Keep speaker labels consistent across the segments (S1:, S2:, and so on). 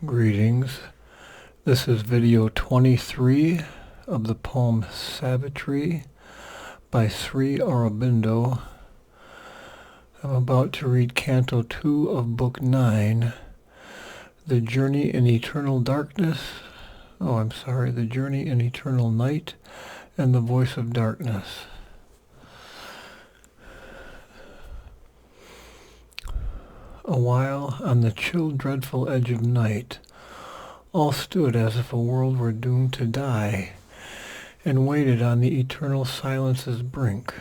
S1: Greetings. This is video 23 of the poem Savitri by Sri Aurobindo. I'm about to read Canto 2 of Book 9, The Journey in Eternal Darkness. The Journey in Eternal Night and the Voice of Darkness. A while, on the chill, dreadful edge of night, all stood as if a world were doomed to die, and waited on the eternal silence's brink.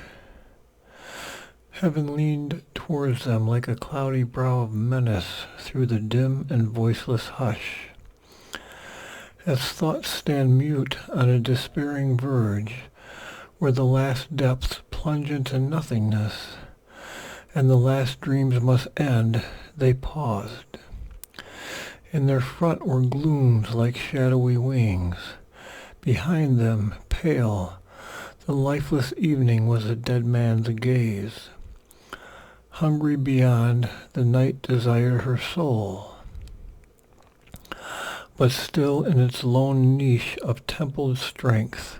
S1: Heaven leaned towards them like a cloudy brow of menace through the dim and voiceless hush. As thoughts stand mute on a despairing verge, where the last depths plunge into nothingness, and the last dreams must end, they paused. In their front were glooms like shadowy wings. Behind them, pale, the lifeless evening was a dead man's gaze. Hungry beyond, the night desired her soul. But still in its lone niche of templed strength,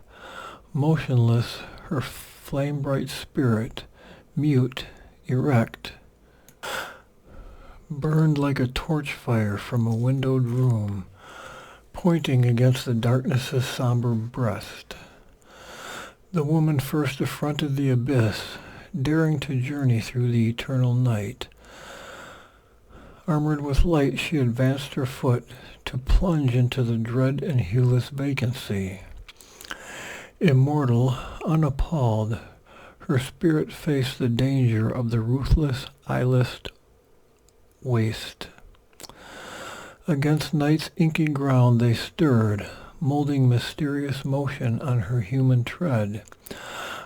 S1: motionless her flame-bright spirit, mute, erect, burned like a torch fire from a windowed room, pointing against the darkness's somber breast. The woman first affronted the abyss, daring to journey through the eternal night. Armored with light, she advanced her foot to plunge into the dread and hueless vacancy. Immortal, unappalled, her spirit faced the danger of the ruthless, eyeless waste. Against night's inky ground they stirred, molding mysterious motion on her human tread,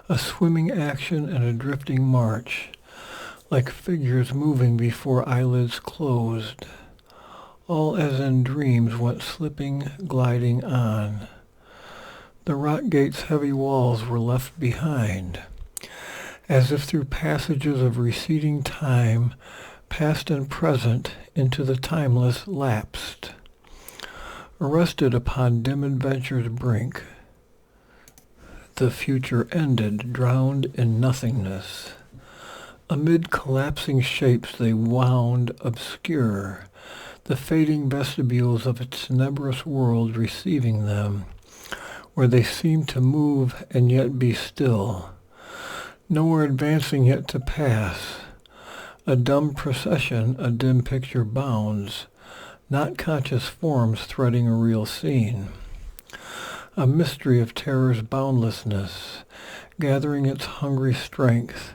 S1: a swimming action and a drifting march, like figures moving before eyelids closed. All as in dreams went slipping, gliding on. The rock gate's heavy walls were left behind, as if through passages of receding time, past and present, into the timeless lapsed. Arrested upon dim adventure's brink, the future ended, drowned in nothingness. Amid collapsing shapes they wound, obscure, the fading vestibules of its tenebrous world receiving them, where they seemed to move and yet be still. Nowhere advancing yet to pass. A dumb procession, a dim picture bounds, not conscious forms threading a real scene. A mystery of terror's boundlessness, gathering its hungry strength,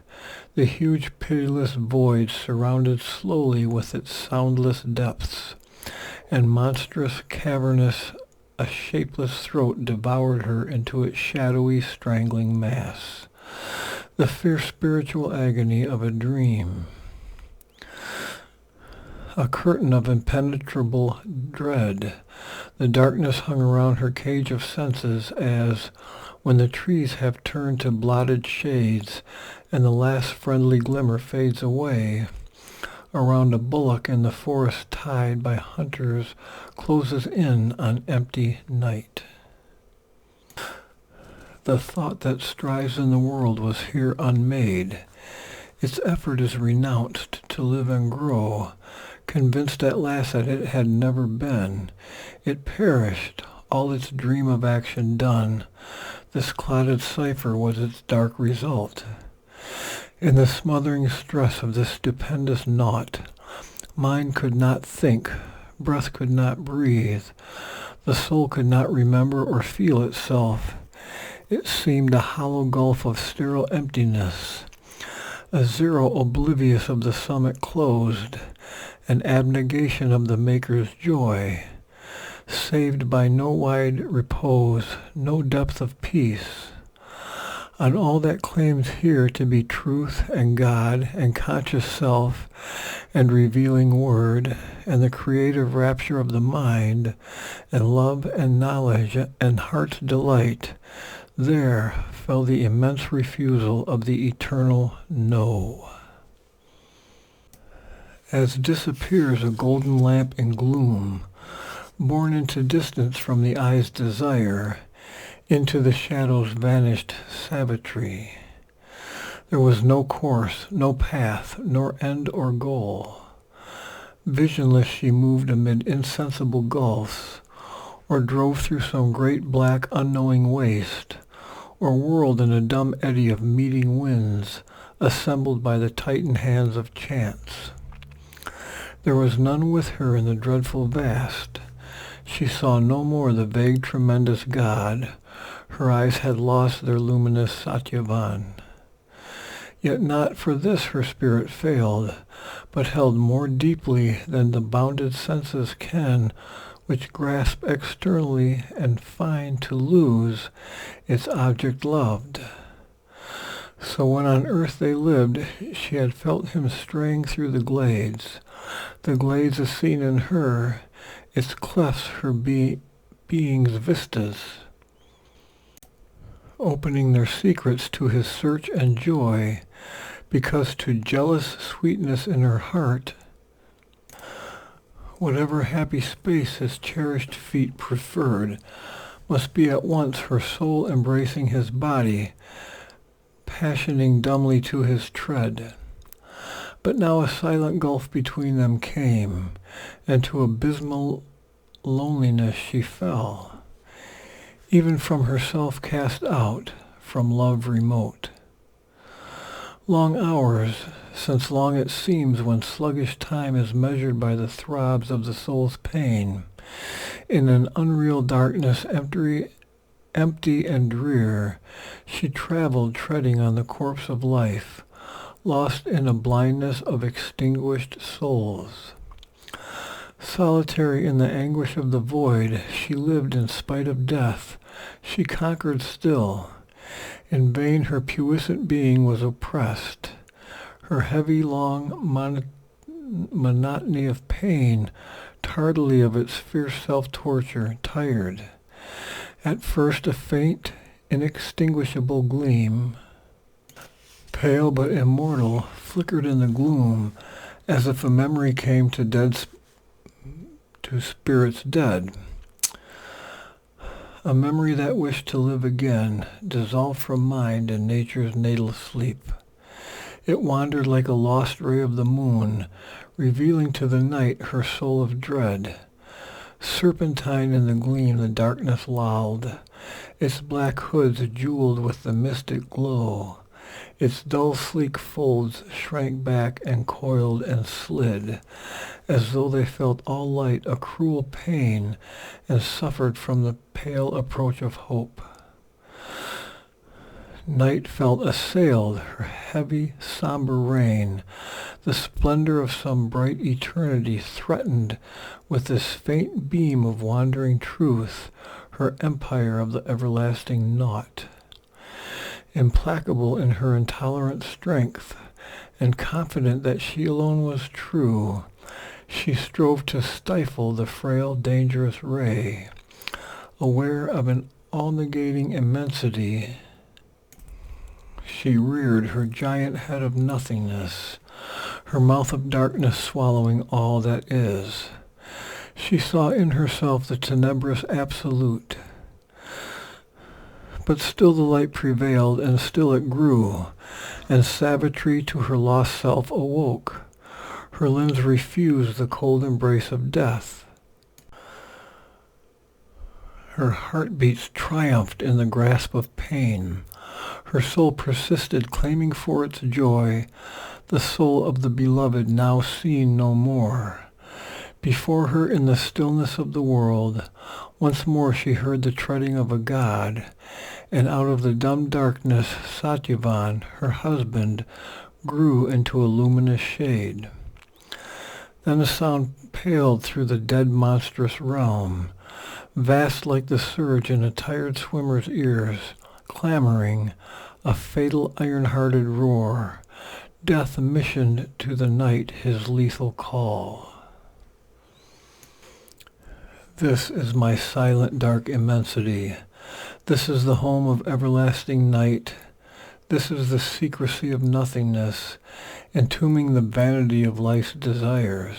S1: the huge pitiless void surrounded slowly with its soundless depths, and monstrous, cavernous, a shapeless throat devoured her into its shadowy, strangling mass. The fierce spiritual agony of a dream. A curtain of impenetrable dread. The darkness hung around her cage of senses as, when the trees have turned to blotted shades and the last friendly glimmer fades away, around a bullock in the forest tied by hunters closes in on empty night. The thought that strives in the world was here unmade. Its effort is renounced to live and grow, convinced at last that it had never been. It perished, all its dream of action done. This clotted cipher was its dark result. In the smothering stress of this stupendous naught, mind could not think, breath could not breathe, the soul could not remember or feel itself. It seemed a hollow gulf of sterile emptiness, a zero oblivious of the summit closed, an abnegation of the Maker's joy, saved by no wide repose, no depth of peace. On all that claims here to be truth and God and conscious self and revealing word and the creative rapture of the mind and love and knowledge and heart's delight, there fell the immense refusal of the eternal no. As disappears a golden lamp in gloom, Born into distance from the eye's desire, into the shadows vanished Savitri. There was no course, no path, nor end or goal. Visionless she moved amid insensible gulfs, or drove through some great black unknowing waste, or whirled in a dumb eddy of meeting winds, assembled by the titan hands of chance. There was none with her in the dreadful vast. She saw no more the vague tremendous God. Her eyes had lost their luminous Satyavan. Yet not for this her spirit failed, but held more deeply than the bounded senses can, which grasp externally and find to lose its object loved. So when on earth they lived, she had felt him straying through the glades a scene in her, its clefts her being's vistas, opening their secrets to his search and joy, because to jealous sweetness in her heart, whatever happy space his cherished feet preferred, must be at once her soul embracing his body, passioning dumbly to his tread. But now a silent gulf between them came, and to abysmal loneliness she fell, even from herself cast out, from love remote. Long hours, since long it seems when sluggish time is measured by the throbs of the soul's pain, in an unreal darkness empty and drear, she traveled treading on the corpse of life, lost in a blindness of extinguished souls. Solitary in the anguish of the void, she lived in spite of death. She conquered still. In vain her puissant being was oppressed. Her heavy, long monotony of pain, tardily of its fierce self-torture, tired. At first a faint, inextinguishable gleam, pale but immortal, flickered in the gloom, as if a memory came to spirits dead. A memory that wished to live again, dissolved from mind in nature's natal sleep. It wandered like a lost ray of the moon, revealing to the night her soul of dread. Serpentine in the gleam the darkness lolled, its black hoods jeweled with the mystic glow. Its dull sleek folds shrank back and coiled and slid, as though they felt all light a cruel pain, and suffered from the pale approach of hope. Night felt assailed, her heavy, somber reign, the splendor of some bright eternity threatened with this faint beam of wandering truth, her empire of the everlasting naught. Implacable in her intolerant strength, and confident that she alone was true, she strove to stifle the frail, dangerous ray. Aware of an all-negating immensity, she reared her giant head of nothingness, her mouth of darkness swallowing all that is. She saw in herself the tenebrous absolute. But still the light prevailed, and still it grew, and Savitri to her lost self awoke. Her limbs refused the cold embrace of death. Her heartbeats triumphed in the grasp of pain. Her soul persisted, claiming for its joy the soul of the beloved now seen no more. Before her in the stillness of the world, once more she heard the treading of a god, and out of the dumb darkness Satyavan, her husband, grew into a luminous shade. Then a sound paled through the dead monstrous realm, vast like the surge in a tired swimmer's ears, clamoring, a fatal iron-hearted roar, death missioned to the night his lethal call. This is my silent dark immensity. This is the home of everlasting night. This is the secrecy of nothingness, entombing the vanity of life's desires.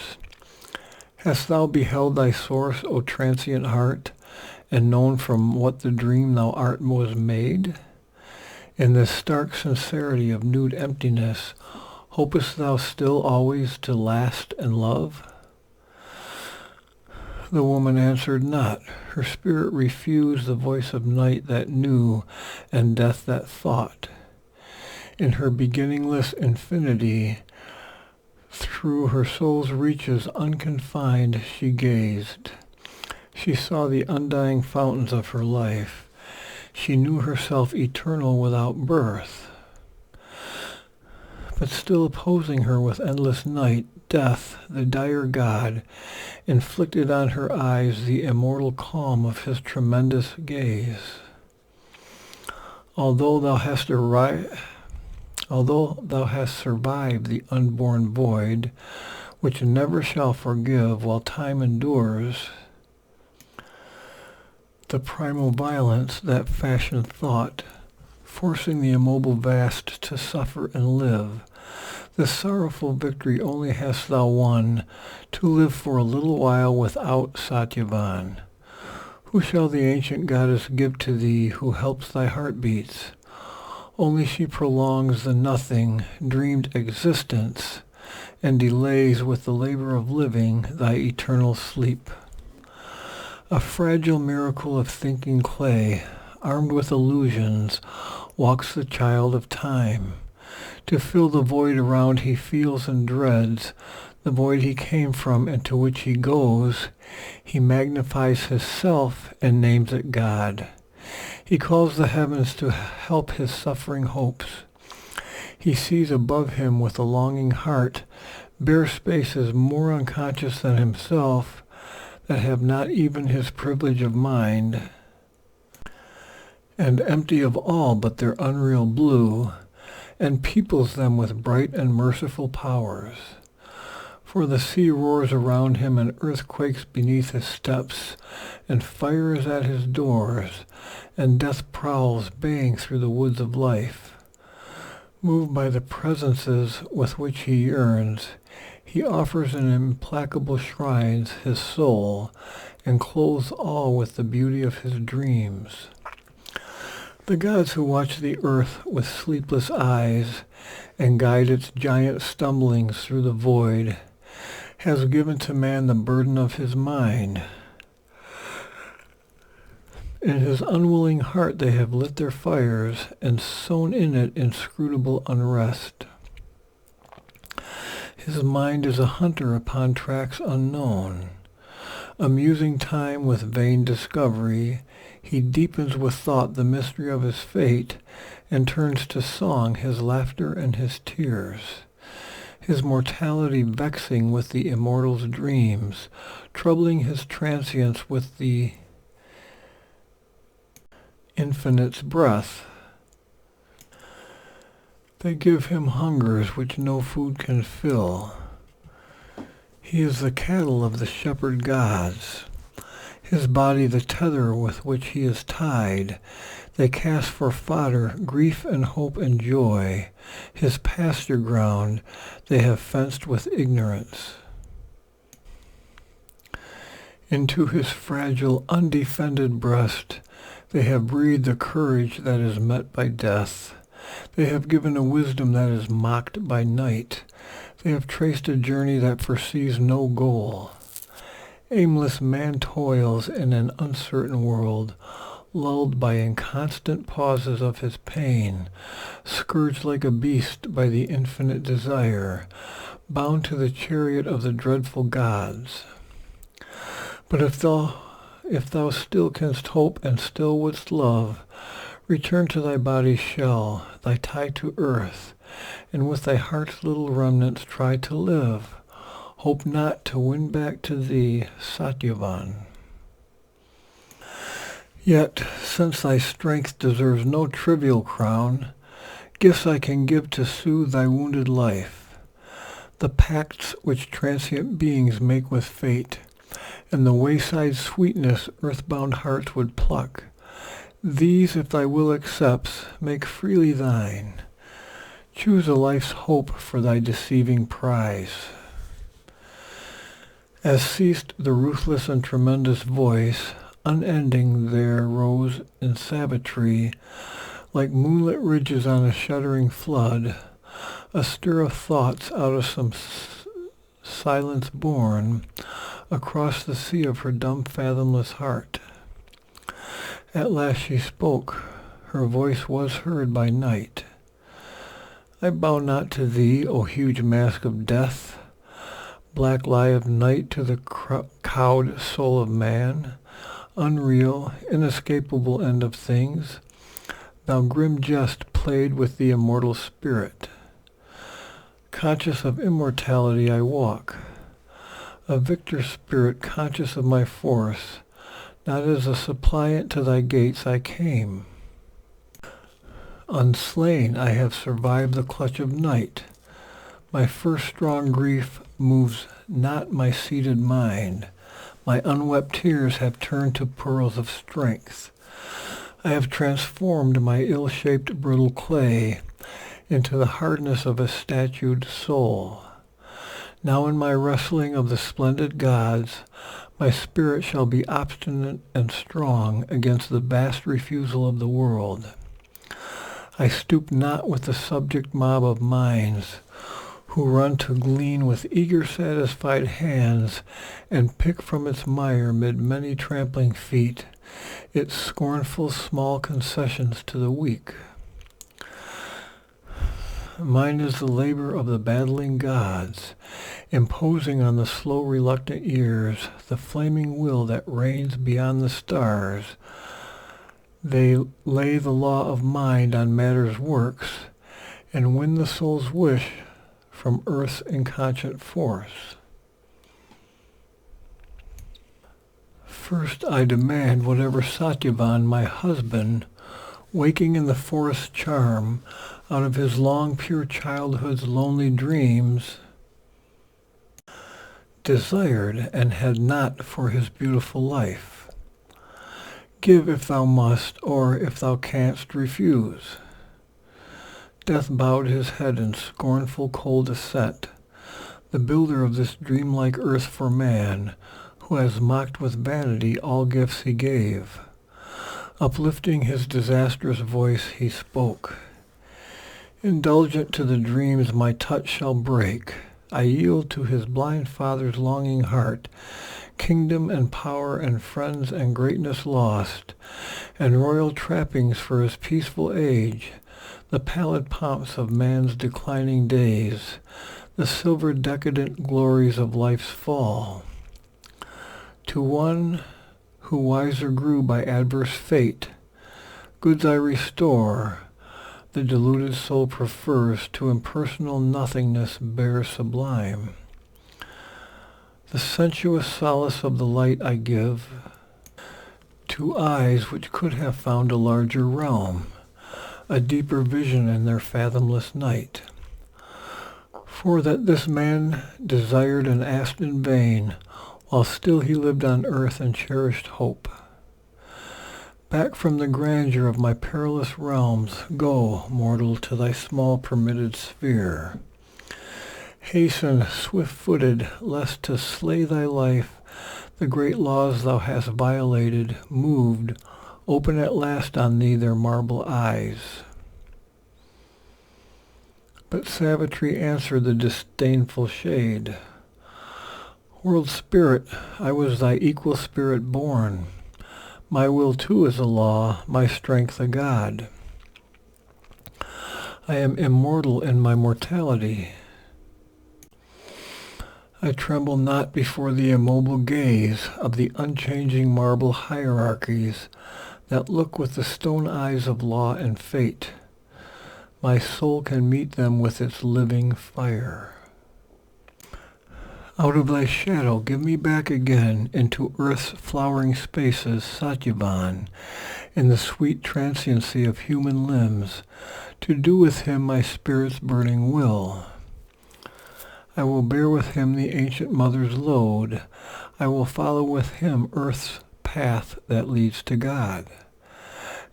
S1: Hast thou beheld thy source, O transient heart, and known from what the dream thou art was made? In this stark sincerity of nude emptiness, hopest thou still always to last and love? The woman answered not. Her spirit refused the voice of night that knew, and death that thought. In her beginningless infinity, through her soul's reaches unconfined she gazed. She saw the undying fountains of her life. She knew herself eternal without birth. But still opposing her with endless night, death, the dire god, inflicted on her eyes the immortal calm of his tremendous gaze. Although thou hast survived the unborn void, which never shall forgive while time endures, the primal violence that fashioned thought, forcing the immobile vast to suffer and live, this sorrowful victory only hast thou won, to live for a little while without Satyavan. Who shall the ancient goddess give to thee who helps thy heartbeats? Only she prolongs the nothing, dreamed existence, and delays with the labor of living thy eternal sleep. A fragile miracle of thinking clay, armed with illusions, walks the child of time. To fill the void around he feels and dreads, the void he came from and to which he goes, he magnifies his self and names it God. He calls the heavens to help his suffering hopes. He sees above him with a longing heart bare spaces more unconscious than himself, that have not even his privilege of mind, and empty of all but their unreal blue, and peoples them with bright and merciful powers. For the sea roars around him, and earth quakes beneath his steps, and fire is at his doors, and death prowls baying through the woods of life. Moved by the presences with which he yearns, he offers in implacable shrines his soul, and clothes all with the beauty of his dreams. The gods who watch the earth with sleepless eyes, and guide its giant stumblings through the void, has given to man the burden of his mind. In his unwilling heart they have lit their fires, and sown in it inscrutable unrest. His mind is a hunter upon tracks unknown. Amusing time with vain discovery, he deepens with thought the mystery of his fate, and turns to song his laughter and his tears. His mortality vexing with the immortal's dreams, troubling his transience with the infinite's breath. They give him hungers which no food can fill. He is the cattle of the shepherd gods. His body the tether with which he is tied. They cast for fodder grief and hope and joy. His pasture ground they have fenced with ignorance. Into his fragile, undefended breast they have breathed a courage that is met by death. They have given a wisdom that is mocked by night. They have traced a journey that foresees no goal. Aimless man toils in an uncertain world, lulled by inconstant pauses of his pain, scourged like a beast by the infinite desire, bound to the chariot of the dreadful gods. But if thou still canst hope and still wouldst love, return to thy body's shell, thy tie to earth, and with thy heart's little remnants try to live. Hope not to win back to thee Satyavan. Yet, since thy strength deserves no trivial crown, gifts I can give to soothe thy wounded life. The pacts which transient beings make with fate, and the wayside sweetness earthbound hearts would pluck, these, if thy will accepts, make freely thine. Choose a life's hope for thy deceiving prize. As ceased the ruthless and tremendous voice, unending there rose in Savitri, like moonlit ridges on a shuddering flood, a stir of thoughts out of some silence born, across the sea of her dumb fathomless heart. At last she spoke, her voice was heard by night. I bow not to thee, O huge mask of death, black lie of night to the cowed soul of man, unreal, inescapable end of things, thou grim jest played with the immortal spirit. Conscious of immortality I walk, a victor spirit conscious of my force, not as a suppliant to thy gates I came. Unslain I have survived the clutch of night. My first strong grief moves not my seated mind. My unwept tears have turned to pearls of strength. I have transformed my ill-shaped brittle clay into the hardness of a statued soul. Now in my wrestling of the splendid gods, my spirit shall be obstinate and strong against the vast refusal of the world. I stoop not with the subject mob of minds, who run to glean with eager satisfied hands, and pick from its mire mid many trampling feet, its scornful small concessions to the weak. Mine is the labor of the battling gods, imposing on the slow reluctant ears the flaming will that reigns beyond the stars. They lay the law of mind on matter's works, and win the soul's wish from earth's inconscient force. First I demand whatever Satyavan, my husband, waking in the forest's charm, out of his long pure childhood's lonely dreams, desired and had not for his beautiful life. Give if thou must, or if thou canst, refuse. Death bowed his head in scornful cold assent, the builder of this dreamlike earth for man, who has mocked with vanity all gifts he gave. Uplifting his disastrous voice he spoke. Indulgent to the dreams my touch shall break, I yield to his blind father's longing heart, kingdom and power and friends and greatness lost, and royal trappings for his peaceful age, the pallid pomps of man's declining days, the silver decadent glories of life's fall. To one who wiser grew by adverse fate, goods I restore, the deluded soul prefers to impersonal nothingness bare sublime. The sensuous solace of the light I give to eyes which could have found a larger realm, a deeper vision in their fathomless night. For that this man desired and asked in vain, while still he lived on earth and cherished hope. Back from the grandeur of my perilous realms, go, mortal, to thy small permitted sphere. Hasten, swift-footed, lest to slay thy life, the great laws thou hast violated, moved, open at last on thee their marble eyes. But Savitri answered the disdainful shade. World spirit, I was thy equal spirit born. My will too is a law, my strength a god. I am immortal in my mortality. I tremble not before the immobile gaze of the unchanging marble hierarchies that look with the stone eyes of law and fate. My soul can meet them with its living fire. Out of thy shadow give me back again into earth's flowering spaces, Satyavan, in the sweet transiency of human limbs, to do with him my spirit's burning will. I will bear with him the ancient mother's load. I will follow with him earth's path that leads to God.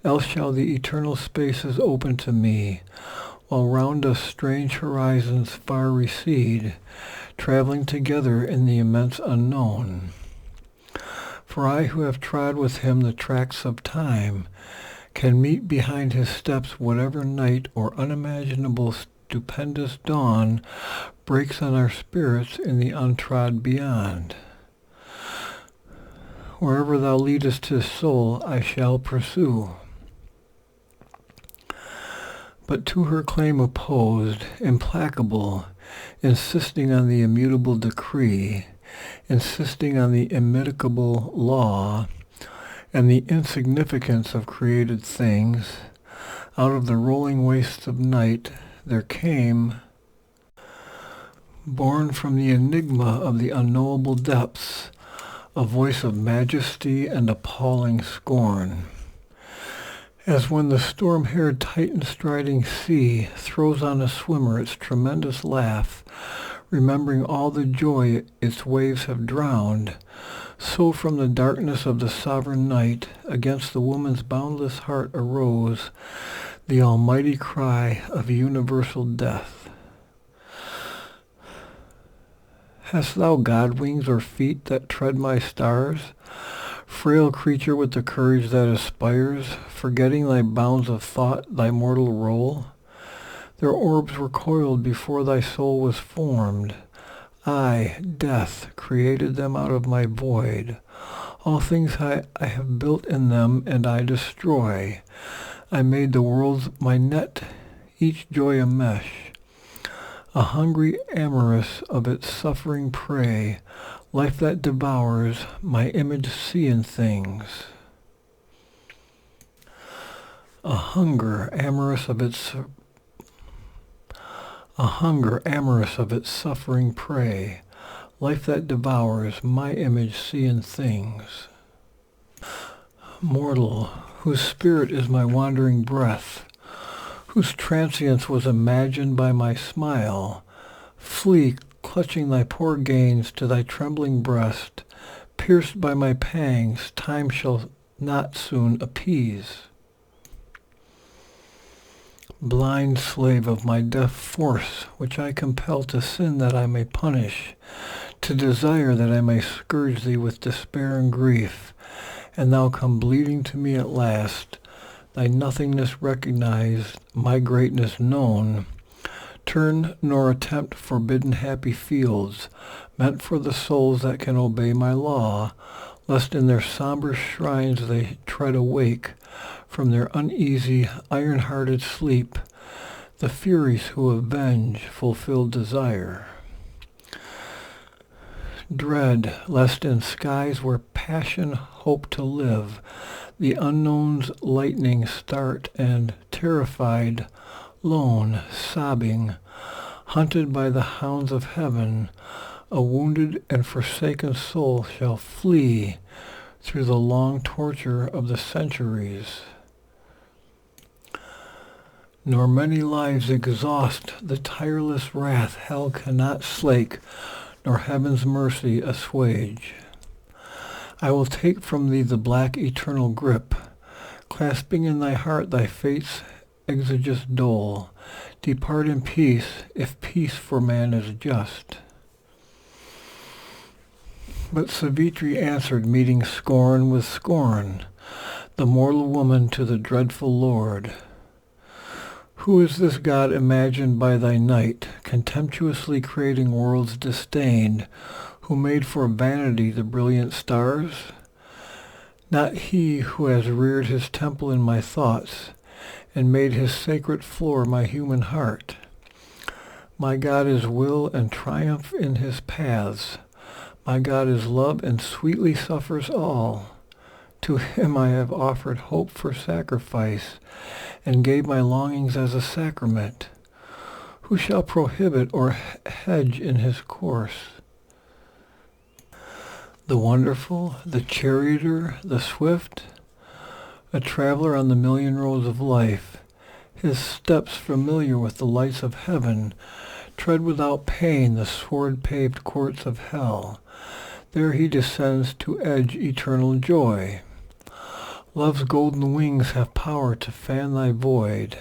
S1: Else shall the eternal spaces open to me, while round us strange horizons far recede, traveling together in the immense unknown. For I who have trod with him the tracks of time can meet behind his steps whatever night or unimaginable stupendous dawn breaks on our spirits in the untrod beyond. Wherever thou leadest his soul, I shall pursue. But to her claim opposed, implacable, insisting on the immutable decree, insisting on the immitigable law, and the insignificance of created things, out of the rolling wastes of night there came, born from the enigma of the unknowable depths, a voice of majesty and appalling scorn. As when the storm-haired Titan-striding sea throws on a swimmer its tremendous laugh, remembering all the joy its waves have drowned, so from the darkness of the sovereign night against the woman's boundless heart arose the almighty cry of universal death. Hast thou God-wings or feet that tread my stars? Frail creature with the courage that aspires, forgetting thy bounds of thought, thy mortal role? Their orbs were coiled before thy soul was formed. I, death, created them out of my void. All things I have built in them, and I destroy. I made the worlds my net, each joy a mesh. A hungry amorous of its suffering prey, life that devours, my image see in things. A hunger amorous of its suffering prey, life that devours, my image see in things. Mortal, whose spirit is my wandering breath, whose transience was imagined by my smile, flee, clutching thy poor gains to thy trembling breast, pierced by my pangs, time shall not soon appease. Blind slave of my deaf force, which I compel to sin that I may punish, to desire that I may scourge thee with despair and grief, and thou come bleeding to me at last, thy nothingness recognized, my greatness known, turn nor attempt forbidden happy fields, meant for the souls that can obey my law, lest in their somber shrines they tread awake from their uneasy, iron-hearted sleep, the Furies who avenge fulfilled desire. Dread, lest in skies where passion hoped to live, the unknown's lightning start, and terrified, lone, sobbing, hunted by the hounds of heaven, a wounded and forsaken soul shall flee through the long torture of the centuries. Nor many lives exhaust the tireless wrath hell cannot slake, nor heaven's mercy assuage. I will take from thee the black eternal grip, clasping in thy heart thy fate's exiguous dole. Depart in peace, if peace for man is just. But Savitri answered, meeting scorn with scorn, the mortal woman to the dreadful Lord. Who is this God imagined by thy night, contemptuously creating worlds disdained, who made for vanity the brilliant stars? Not he who has reared his temple in my thoughts, and made his sacred floor my human heart. My God is will and triumph in his paths. My God is love and sweetly suffers all. To him I have offered hope for sacrifice, and gave my longings as a sacrament. Who shall prohibit or hedge in his course? The wonderful, the charioteer, the swift, a traveler on the million roads of life, his steps familiar with the lights of heaven, tread without pain the sword-paved courts of hell. There he descends to edge eternal joy. Love's golden wings have power to fan thy void.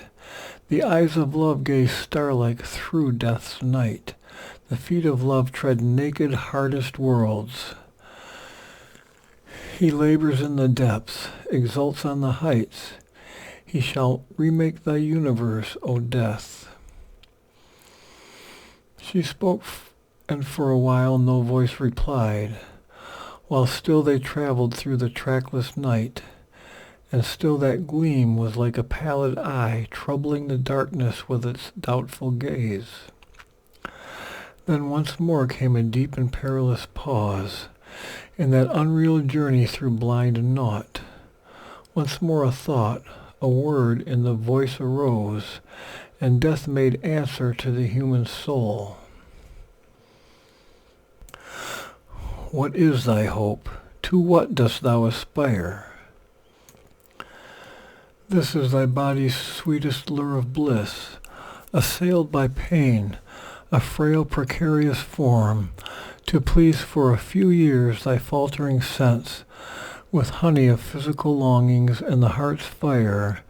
S1: The eyes of love gaze starlike through death's night. The feet of love tread naked hardest worlds. He labors in the depths, exults on the heights. He shall remake thy universe, O death. She spoke, and for a while no voice replied, while still they traveled through the trackless night, and still that gleam was like a pallid eye troubling the darkness with its doubtful gaze. Then once more came a deep and perilous pause in that unreal journey through blind naught. Once more a thought, a word in the voice arose, and death made answer to the human soul. What is thy hope? To what dost thou aspire? This is thy body's sweetest lure of bliss, assailed by pain, a frail precarious form, to please for a few years thy faltering sense with honey of physical longings and the heart's fire,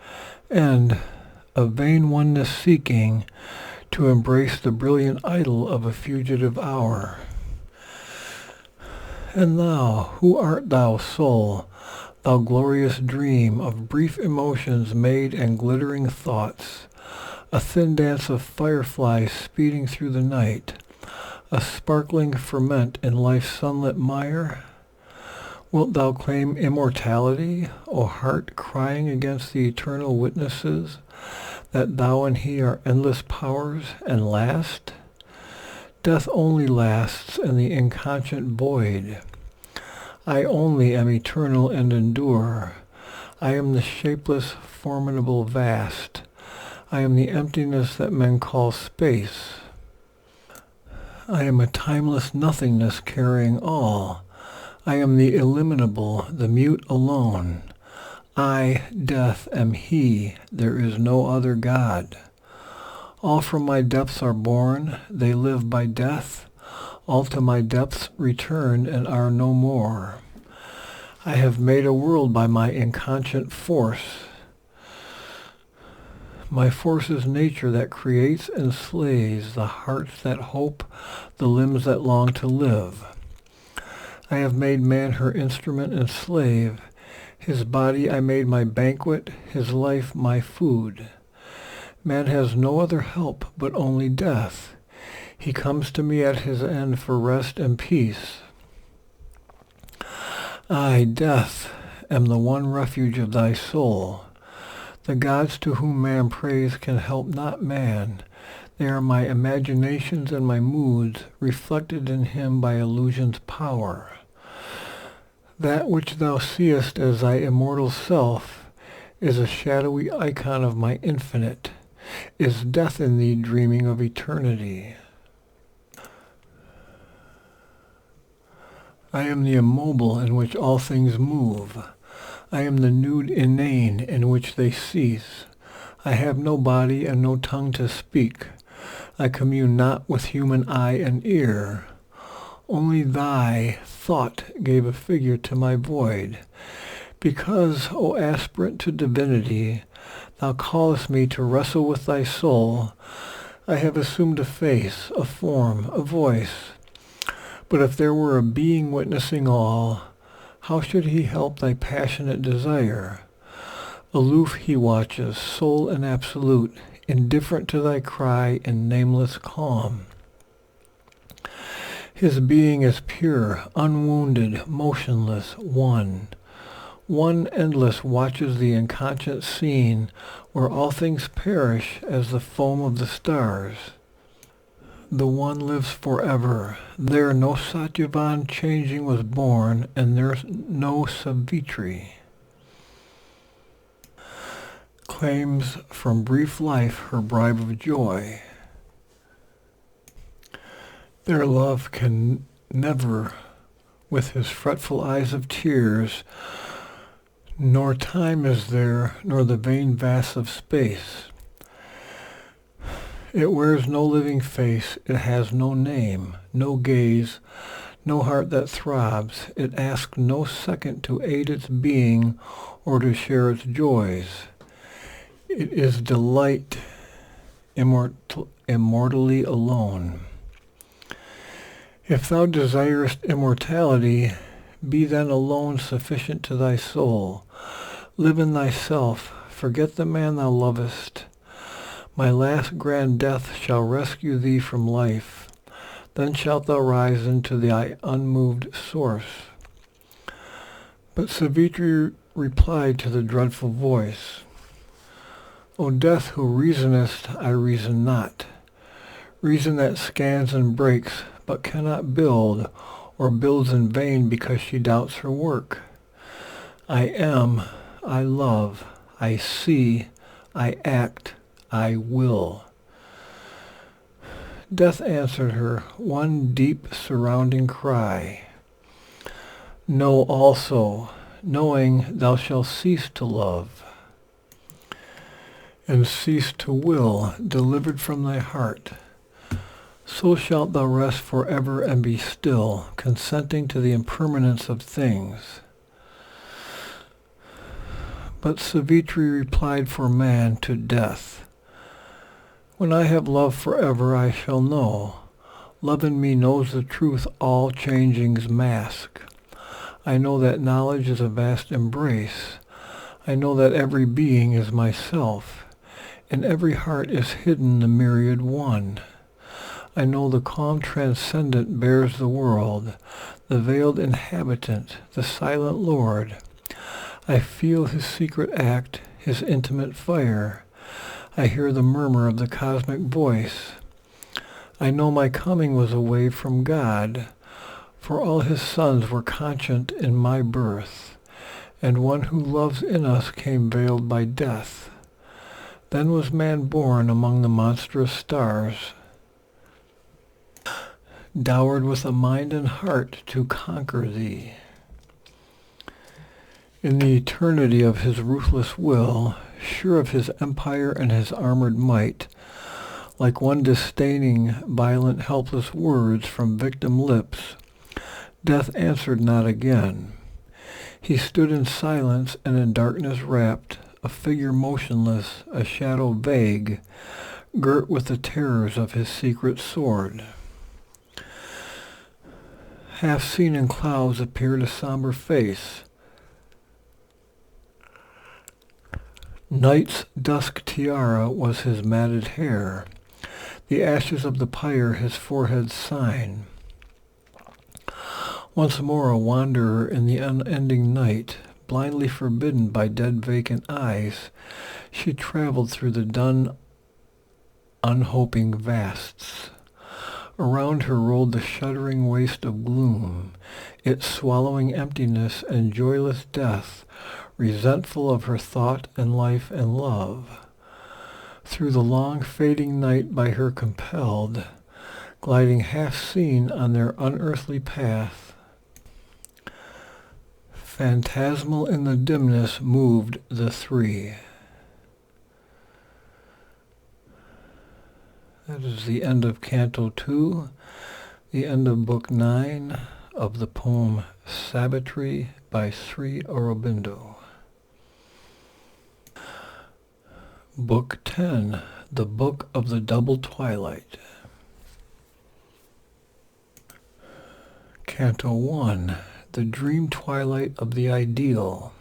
S1: and, a vain oneness seeking, to embrace the brilliant idol of a fugitive hour. And thou, who art thou, soul, thou glorious dream of brief emotions made and glittering thoughts, a thin dance of fireflies speeding through the night, a sparkling ferment in life's sunlit mire? Wilt thou claim immortality, O heart crying against the eternal witnesses that thou and he are endless powers and last? Death only lasts in the inconscient void. I only am eternal and endure. I am the shapeless, formidable vast. I am the emptiness that men call space. I am a timeless nothingness carrying all. I am the illimitable, the mute alone. I, death, am he, there is no other God. All from my depths are born, they live by death. All to my depths return and are no more. I have made a world by my inconscient force. My force is nature that creates and slays the hearts that hope, the limbs that long to live. I have made man her instrument and slave. His body I made my banquet, his life my food. Man has no other help but only death. He comes to me at his end for rest and peace. I, death, am the one refuge of thy soul. The gods to whom man prays can help not man. They are my imaginations and my moods, reflected in him by illusion's power. That which thou seest as thy immortal self is a shadowy icon of my infinite, is death in thee dreaming of eternity. I am the immobile in which all things move. I am the nude inane in which they cease. I have no body and no tongue to speak. I commune not with human eye and ear. Only thy thought gave a figure to my void. Because, O aspirant to divinity, thou callest me to wrestle with thy soul, I have assumed a face, a form, a voice. But if there were a being witnessing all, how should he help thy passionate desire? Aloof he watches, sole and absolute, indifferent to thy cry in nameless calm. His being is pure, unwounded, motionless, one. One endless watches the inconscient scene where all things perish as the foam of the stars. The one lives forever. There no Satyavan changing was born, and there's no Savitri. Claims from brief life her bribe of joy. Their love can never, with his fretful eyes of tears, nor time is there, nor the vain vast of space. It wears no living face, it has no name, no gaze, no heart that throbs. It asks no second to aid its being or to share its joys. It is delight immortally alone. If thou desirest immortality, be then alone sufficient to thy soul. Live in thyself, forget the man thou lovest. My last grand death shall rescue thee from life. Then shalt thou rise into thy unmoved source. But Savitri replied to the dreadful voice, O death, who reasonest, I reason not. Reason that scans and breaks, but cannot build, or builds in vain because she doubts her work. I am, I love, I see, I act, I will. Death answered her one deep surrounding cry. Know also, knowing thou shalt cease to love, and cease to will, delivered from thy heart. So shalt thou rest forever and be still, consenting to the impermanence of things. But Savitri replied for man to death, When I have loved forever I shall know. Love in me knows the truth all changings mask. I know that knowledge is a vast embrace. I know that every being is myself. In every heart is hidden the myriad one. I know the calm transcendent bears the world, the veiled inhabitant, the silent Lord. I feel his secret act, his intimate fire. I hear the murmur of the cosmic voice. I know my coming was a wave from God, for all his sons were conscient in my birth, and one who loves in us came veiled by death. Then was man born among the monstrous stars, dowered with a mind and heart to conquer thee. In the eternity of his ruthless will, sure of his empire and his armored might, like one disdaining violent helpless words from victim lips, death answered not again. He stood in silence and in darkness wrapped, a figure motionless, a shadow vague, girt with the terrors of his secret sword. Half seen in clouds appeared a somber face. Night's dusk tiara was his matted hair, the ashes of the pyre his forehead's sign. Once more a wanderer in the unending night, blindly forbidden by dead vacant eyes, she traveled through the dun, unhoping vasts. Around her rolled the shuddering waste of gloom, it swallowing emptiness and joyless death, resentful of her thought and life and love. Through the long fading night by her compelled, gliding half seen on their unearthly path, phantasmal in the dimness moved the three. That is the end of Canto 2, the end of Book 9 of the poem Savitri by Sri Aurobindo. Book 10, the Book of the Double Twilight. Canto 1, the Dream Twilight of the Ideal.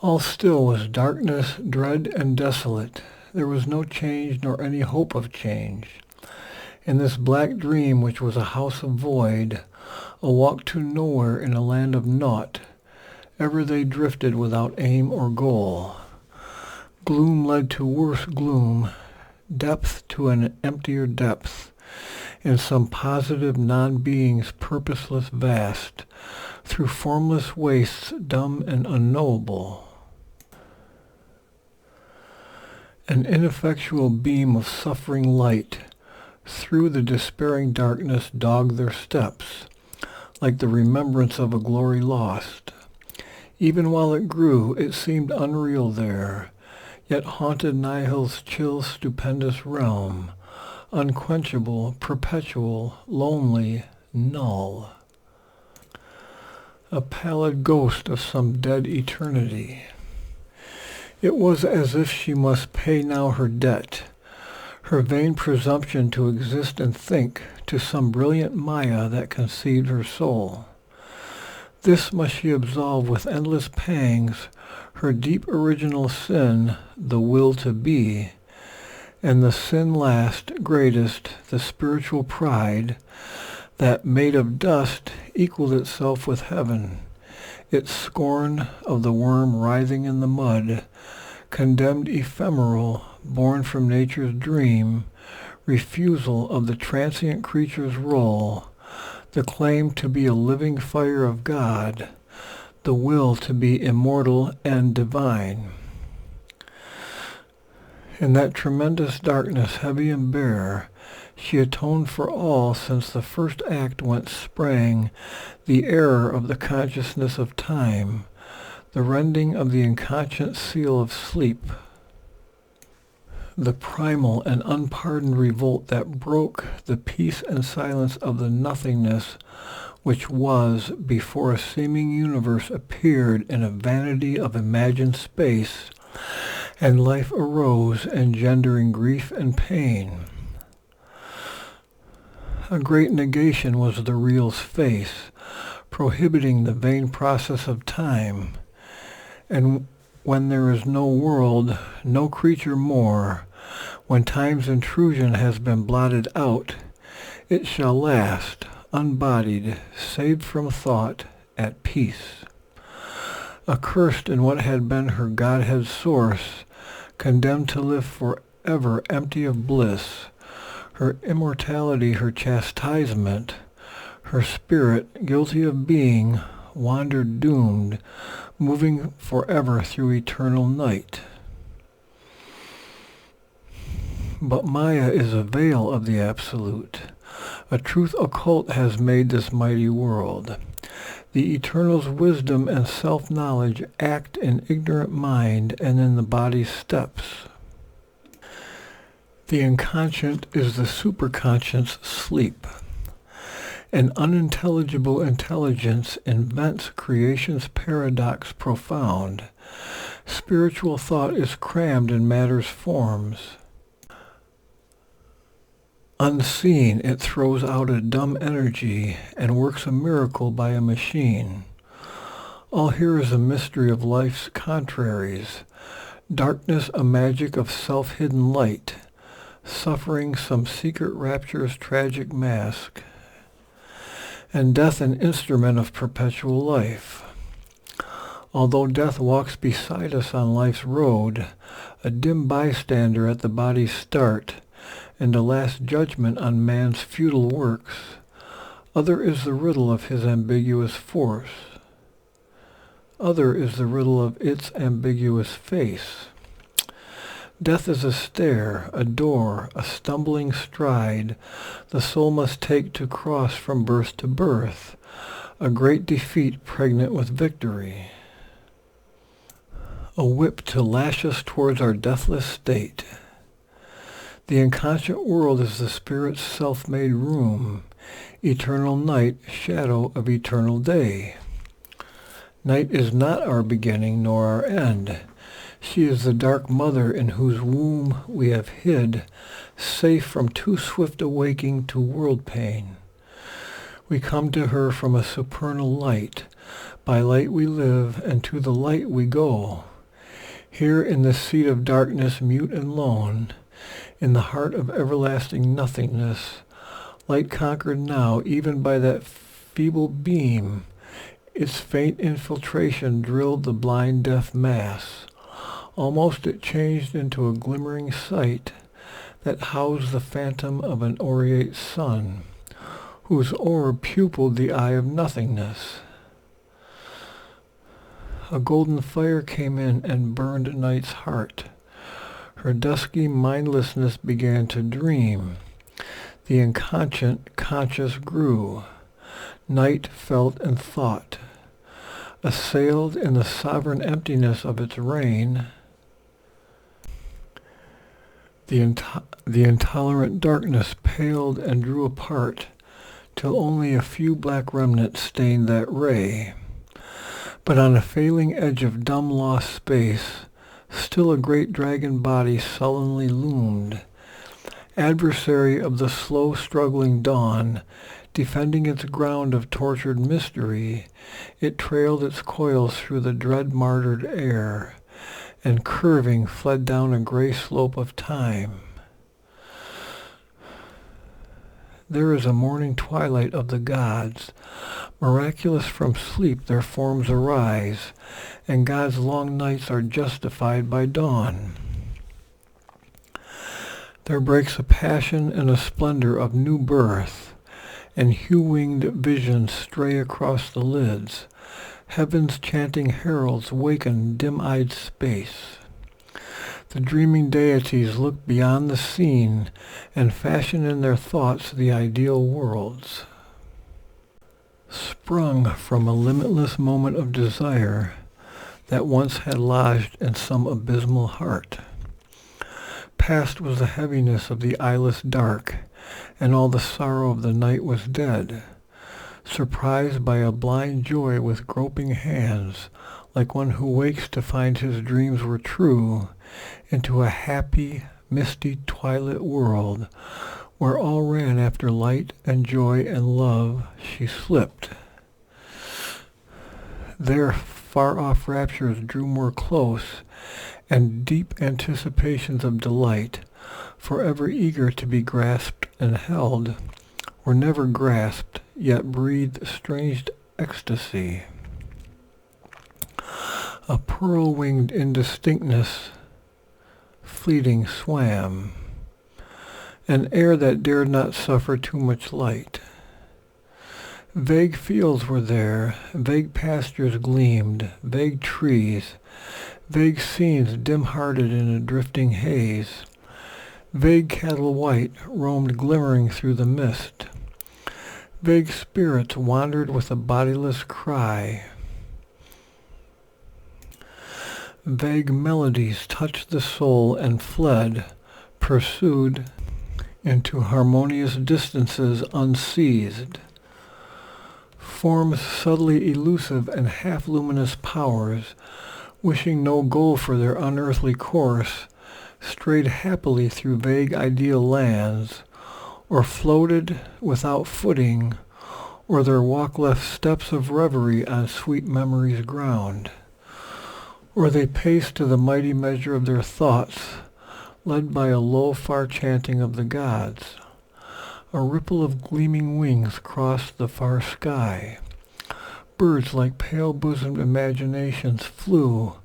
S1: All still was darkness, dread, and desolate. There was no change nor any hope of change. In this black dream, which was a house of void, a walk to nowhere in a land of naught, ever they drifted without aim or goal. Gloom led to worse gloom, depth to an emptier depth, in some positive non-being's purposeless vast, through formless wastes dumb and unknowable. An ineffectual beam of suffering light through the despairing darkness dogged their steps, like the remembrance of a glory lost. Even while it grew, it seemed unreal there, yet haunted Nihil's chill stupendous realm, unquenchable, perpetual, lonely, null. A pallid ghost of some dead eternity. It was as if she must pay now her debt, her vain presumption to exist and think to some brilliant Maya that conceived her soul. This must she absolve with endless pangs, her deep original sin, the will to be, and the sin last, greatest, the spiritual pride, that made of dust equaled itself with heaven, its scorn of the worm writhing in the mud, condemned ephemeral, born from nature's dream, refusal of the transient creature's role, the claim to be a living fire of God, the will to be immortal and divine. In that tremendous darkness, heavy and bare, she atoned for all since the first act whence sprang the error of the consciousness of time, the rending of the inconscient seal of sleep, the primal and unpardoned revolt that broke the peace and silence of the nothingness which was before a seeming universe appeared in a vanity of imagined space, and life arose, engendering grief and pain. A great negation was the real's face, prohibiting the vain process of time, and when there is no world, no creature more, when time's intrusion has been blotted out, it shall last, unbodied, saved from thought, at peace. Accursed in what had been her Godhead's source, condemned to live forever empty of bliss, her immortality her chastisement, her spirit, guilty of being, wandered doomed, moving forever through eternal night. But Maya is a veil of the Absolute. A truth occult has made this mighty world. The Eternal's wisdom and self-knowledge act in ignorant mind and in the body's steps. The inconscient is the superconscious sleep. An unintelligible intelligence invents creation's paradox profound. Spiritual thought is crammed in matter's forms. Unseen, it throws out a dumb energy and works a miracle by a machine. All here is a mystery of life's contraries. Darkness a magic of self-hidden light. Suffering some secret rapture's tragic mask. And death an instrument of perpetual life. Although death walks beside us on life's road, a dim bystander at the body's start, and a last judgment on man's futile works, other is the riddle of his ambiguous force. Other is the riddle of its ambiguous face. Death is a stair, a door, a stumbling stride the soul must take to cross from birth to birth, a great defeat pregnant with victory. A whip to lash us towards our deathless state. The inconscient world is the spirit's self-made room, eternal night, shadow of eternal day. Night is not our beginning nor our end. She is the dark mother in whose womb we have hid, safe from too swift a waking to world pain. We come to her from a supernal light. By light we live, and to the light we go. Here in the seat of darkness mute and lone, in the heart of everlasting nothingness, light conquered now even by that feeble beam, its faint infiltration drilled the blind deaf mass. Almost it changed into a glimmering sight that housed the phantom of an aureate sun, whose orb pupilled the eye of nothingness. A golden fire came in and burned night's heart. Her dusky mindlessness began to dream. The inconscient conscious grew. Night felt and thought. Assailed in the sovereign emptiness of its reign, the intolerant darkness paled and drew apart, till only a few black remnants stained that ray. But on a failing edge of dumb lost space, still a great dragon body sullenly loomed, Adversary of the slow struggling dawn, defending its ground of tortured mystery, it trailed its coils through the dread martyred air, and curving fled down a gray slope of time. There is a morning twilight of the gods, miraculous from sleep their forms arise, and God's long nights are justified by dawn. There breaks a passion and a splendor of new birth, and hue-winged visions stray across the lids. Heaven's chanting heralds waken dim-eyed space. The dreaming deities look beyond the scene and fashion in their thoughts the ideal worlds. Sprung from a limitless moment of desire that once had lodged in some abysmal heart. Past was the heaviness of the eyeless dark, and all the sorrow of the night was dead. Surprised by a blind joy with groping hands, like one who wakes to find his dreams were true, into a happy, misty twilight world, where all ran after light and joy and love, she slipped. There far-off raptures drew more close, and deep anticipations of delight, forever eager to be grasped and held, were never grasped, yet breathed strange ecstasy. A pearl-winged indistinctness fleeting swam, an air that dared not suffer too much light. Vague fields were there, vague pastures gleamed, vague trees, vague scenes dim-hearted in a drifting haze. Vague cattle white roamed glimmering through the mist. Vague spirits wandered with a bodiless cry. Vague melodies touched the soul and fled, pursued, into harmonious distances unseized. Forms subtly elusive and half-luminous powers, wishing no goal for their unearthly course, strayed happily through vague ideal lands, or floated without footing, or their walk left steps of reverie on sweet memory's ground. Or they paced to the mighty measure of their thoughts, led by a low far chanting of the gods. A ripple of gleaming wings crossed the far sky. Birds like pale-bosomed imaginations flew,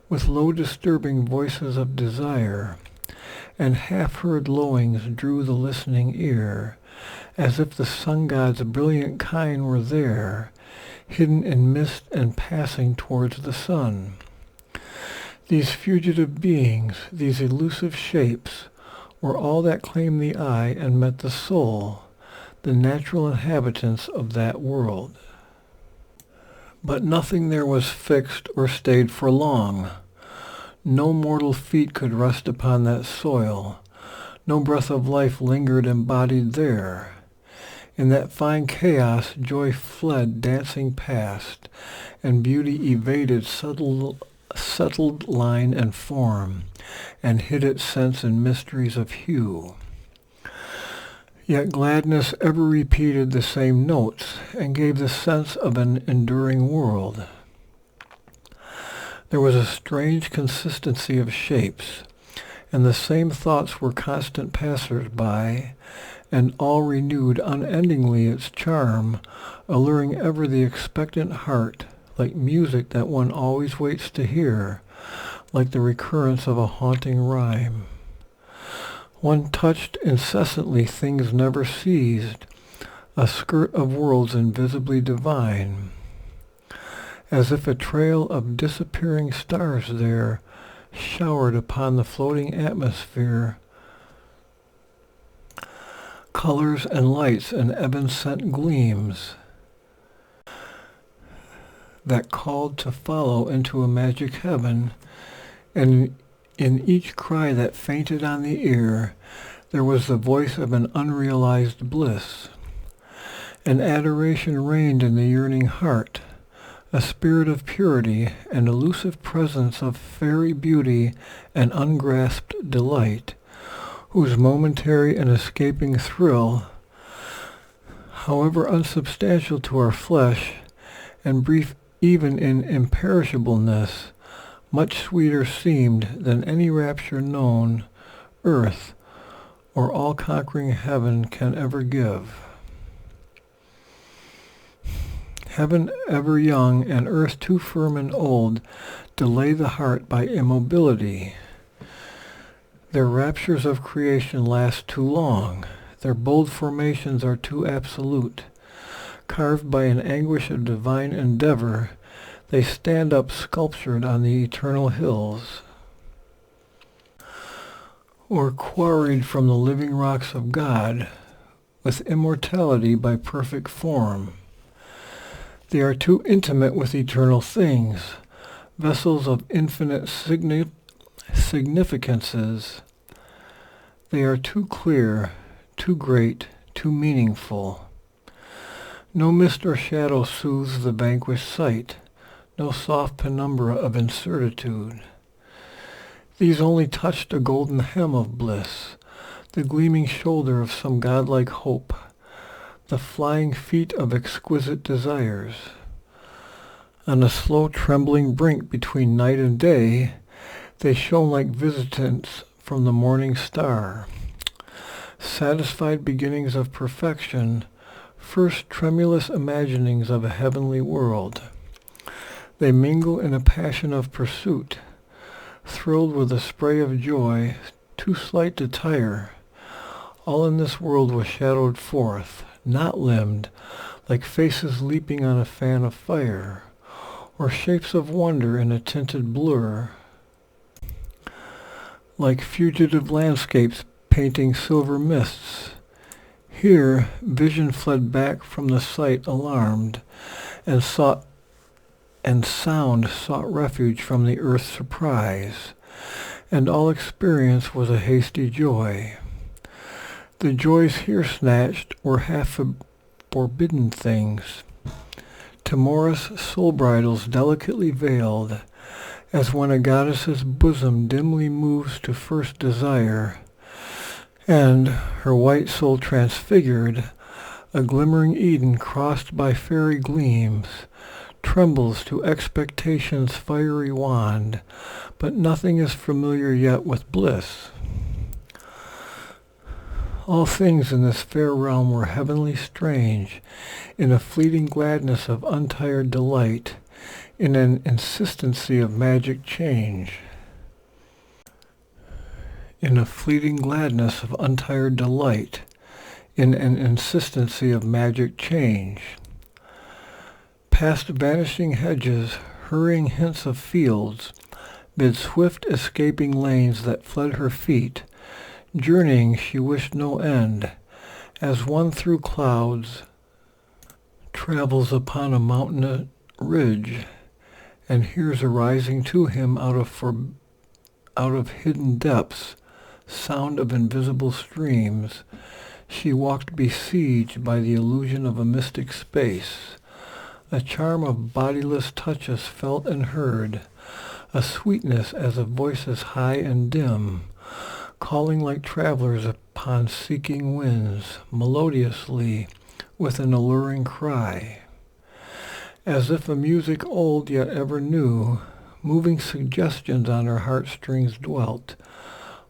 S1: with low disturbing voices of desire, and half-heard lowings drew the listening ear, as if the sun-god's brilliant kine were there, hidden in mist and passing towards the sun. These fugitive beings, these elusive shapes, were all that claimed the eye and met the soul, the natural inhabitants of that world. But nothing there was fixed or stayed for long. No mortal feet could rest upon that soil. No breath of life lingered embodied there. In that fine chaos joy fled dancing past, and beauty evaded settled line and form, and hid its sense in mysteries of hue. Yet gladness ever repeated the same notes, and gave the sense of an enduring world. There was a strange consistency of shapes, and the same thoughts were constant passers-by, and all renewed unendingly its charm, alluring ever the expectant heart, like music that one always waits to hear, like the recurrence of a haunting rhyme. One touched incessantly things never ceased, a skirt of worlds invisibly divine, as if a trail of disappearing stars there showered upon the floating atmosphere colors and lights and evanescent gleams that called to follow into a magic heaven, and in each cry that fainted on the ear there was the voice of an unrealized bliss. An adoration reigned in the yearning heart, a spirit of purity, an elusive presence of fairy beauty and ungrasped delight, whose momentary and escaping thrill, however unsubstantial to our flesh, and brief even in imperishableness, much sweeter seemed than any rapture known, earth, or all-conquering heaven can ever give. Heaven ever young, and earth too firm and old, delay the heart by immobility. Their raptures of creation last too long. Their bold formations are too absolute. Carved by an anguish of divine endeavor, they stand up sculptured on the eternal hills, or quarried from the living rocks of God, with immortality by perfect form. They are too intimate with eternal things, vessels of infinite significances. They are too clear, too great, too meaningful. No mist or shadow soothes the vanquished sight, no soft penumbra of incertitude. These only touched a golden hem of bliss, the gleaming shoulder of some godlike hope, the flying feet of exquisite desires. On a slow trembling brink between night and day, they shone like visitants from the morning star. Satisfied beginnings of perfection, first tremulous imaginings of a heavenly world. They mingle in a passion of pursuit, thrilled with a spray of joy, too slight to tire. All in this world was shadowed forth, not limned, like faces leaping on a fan of fire, or shapes of wonder in a tinted blur, like fugitive landscapes painting silver mists. Here vision fled back from the sight alarmed, and sound sought refuge from the earth's surprise, and all experience was a hasty joy. The joys here snatched were half forbidden things, timorous soul bridals delicately veiled, as when a goddess's bosom dimly moves to first desire, and, her white soul transfigured, a glimmering Eden crossed by fairy gleams, trembles to expectation's fiery wand, but nothing is familiar yet with bliss. All things in this fair realm were heavenly strange, in a fleeting gladness of untired delight, in an insistency of magic change. In a fleeting gladness of untired delight, in an insistency of magic change. Past vanishing hedges, hurrying hints of fields, mid swift escaping lanes that fled her feet, journeying she wished no end, as one through clouds travels upon a mountain ridge, and hears arising to him out of hidden depths sound of invisible streams. She walked besieged by the illusion of a mystic space, a charm of bodiless touches felt and heard, a sweetness as of voices high and dim, calling like travelers upon seeking winds, melodiously, with an alluring cry. As if a music old yet ever new, moving suggestions on her heartstrings dwelt,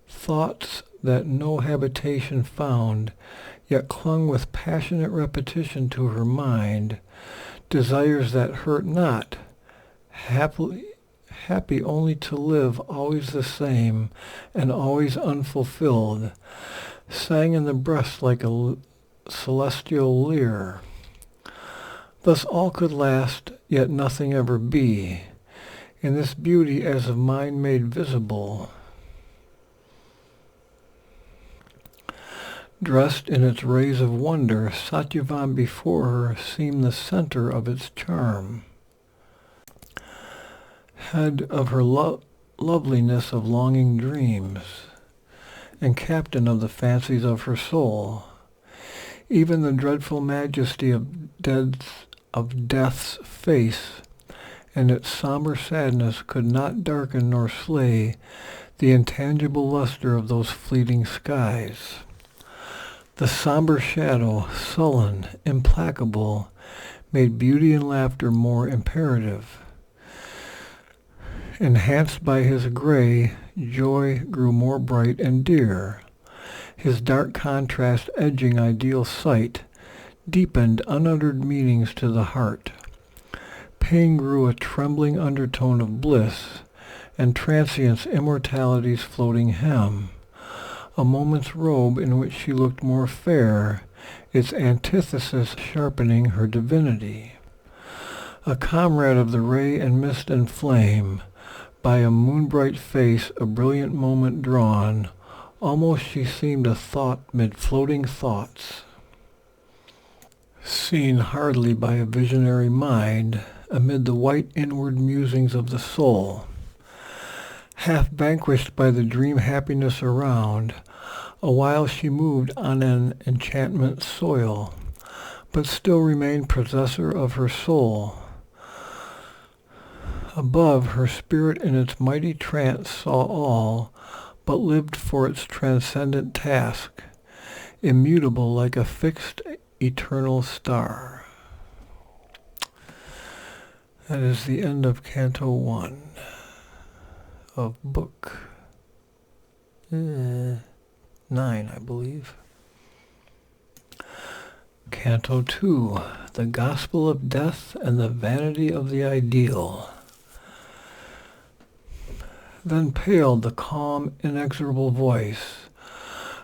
S1: thoughts that no habitation found, yet clung with passionate repetition to her mind, desires that hurt not, happy only to live always the same and always unfulfilled, sang in the breast like a celestial lyre. Thus all could last, yet nothing ever be, in this beauty as of mind made visible. Dressed in its rays of wonder, Satyavan before her seemed the center of its charm. Head of her loveliness of longing dreams, and captain of the fancies of her soul, even the dreadful majesty of death's face, and its somber sadness could not darken nor slay the intangible luster of those fleeting skies. The somber shadow, sullen, implacable, made beauty and laughter more imperative. Enhanced by his gray, joy grew more bright and dear. His dark contrast edging ideal sight deepened unuttered meanings to the heart. Pain grew a trembling undertone of bliss, and transience immortality's floating hem. A moment's robe in which she looked more fair, its antithesis sharpening her divinity. A comrade of the ray and mist and flame, by a moonbright face a brilliant moment drawn, almost she seemed a thought mid floating thoughts. Seen hardly by a visionary mind, amid the white inward musings of the soul. Half vanquished by the dream happiness around, awhile she moved on an enchantment soil, but still remained possessor of her soul. Above, her spirit in its mighty trance saw all, but lived for its transcendent task, immutable like a fixed eternal star. That is the end of Canto 1 of Book 9, I believe. Canto 2, The Gospel of Death and the Vanity of the Ideal. Then paled the calm, inexorable voice,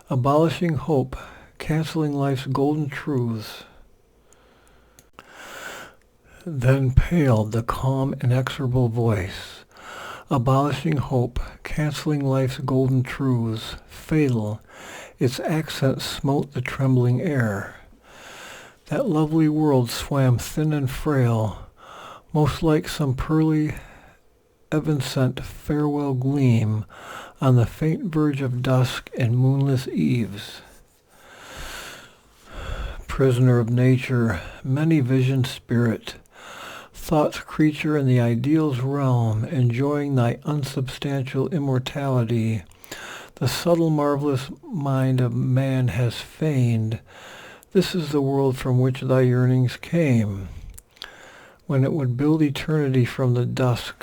S1: abolishing hope, canceling life's golden truths. Then paled the calm, inexorable voice, abolishing hope, canceling life's golden truths. Fatal, its accent smote the trembling air. That lovely world swam thin and frail, most like some pearly, evanescent farewell gleam on the faint verge of dusk and moonless eves. Prisoner of nature, many-visioned spirit, thought's creature in the ideal's realm, enjoying thy unsubstantial immortality, the subtle marvelous mind of man has feigned. This is the world from which thy yearnings came, when it would build eternity from the dust.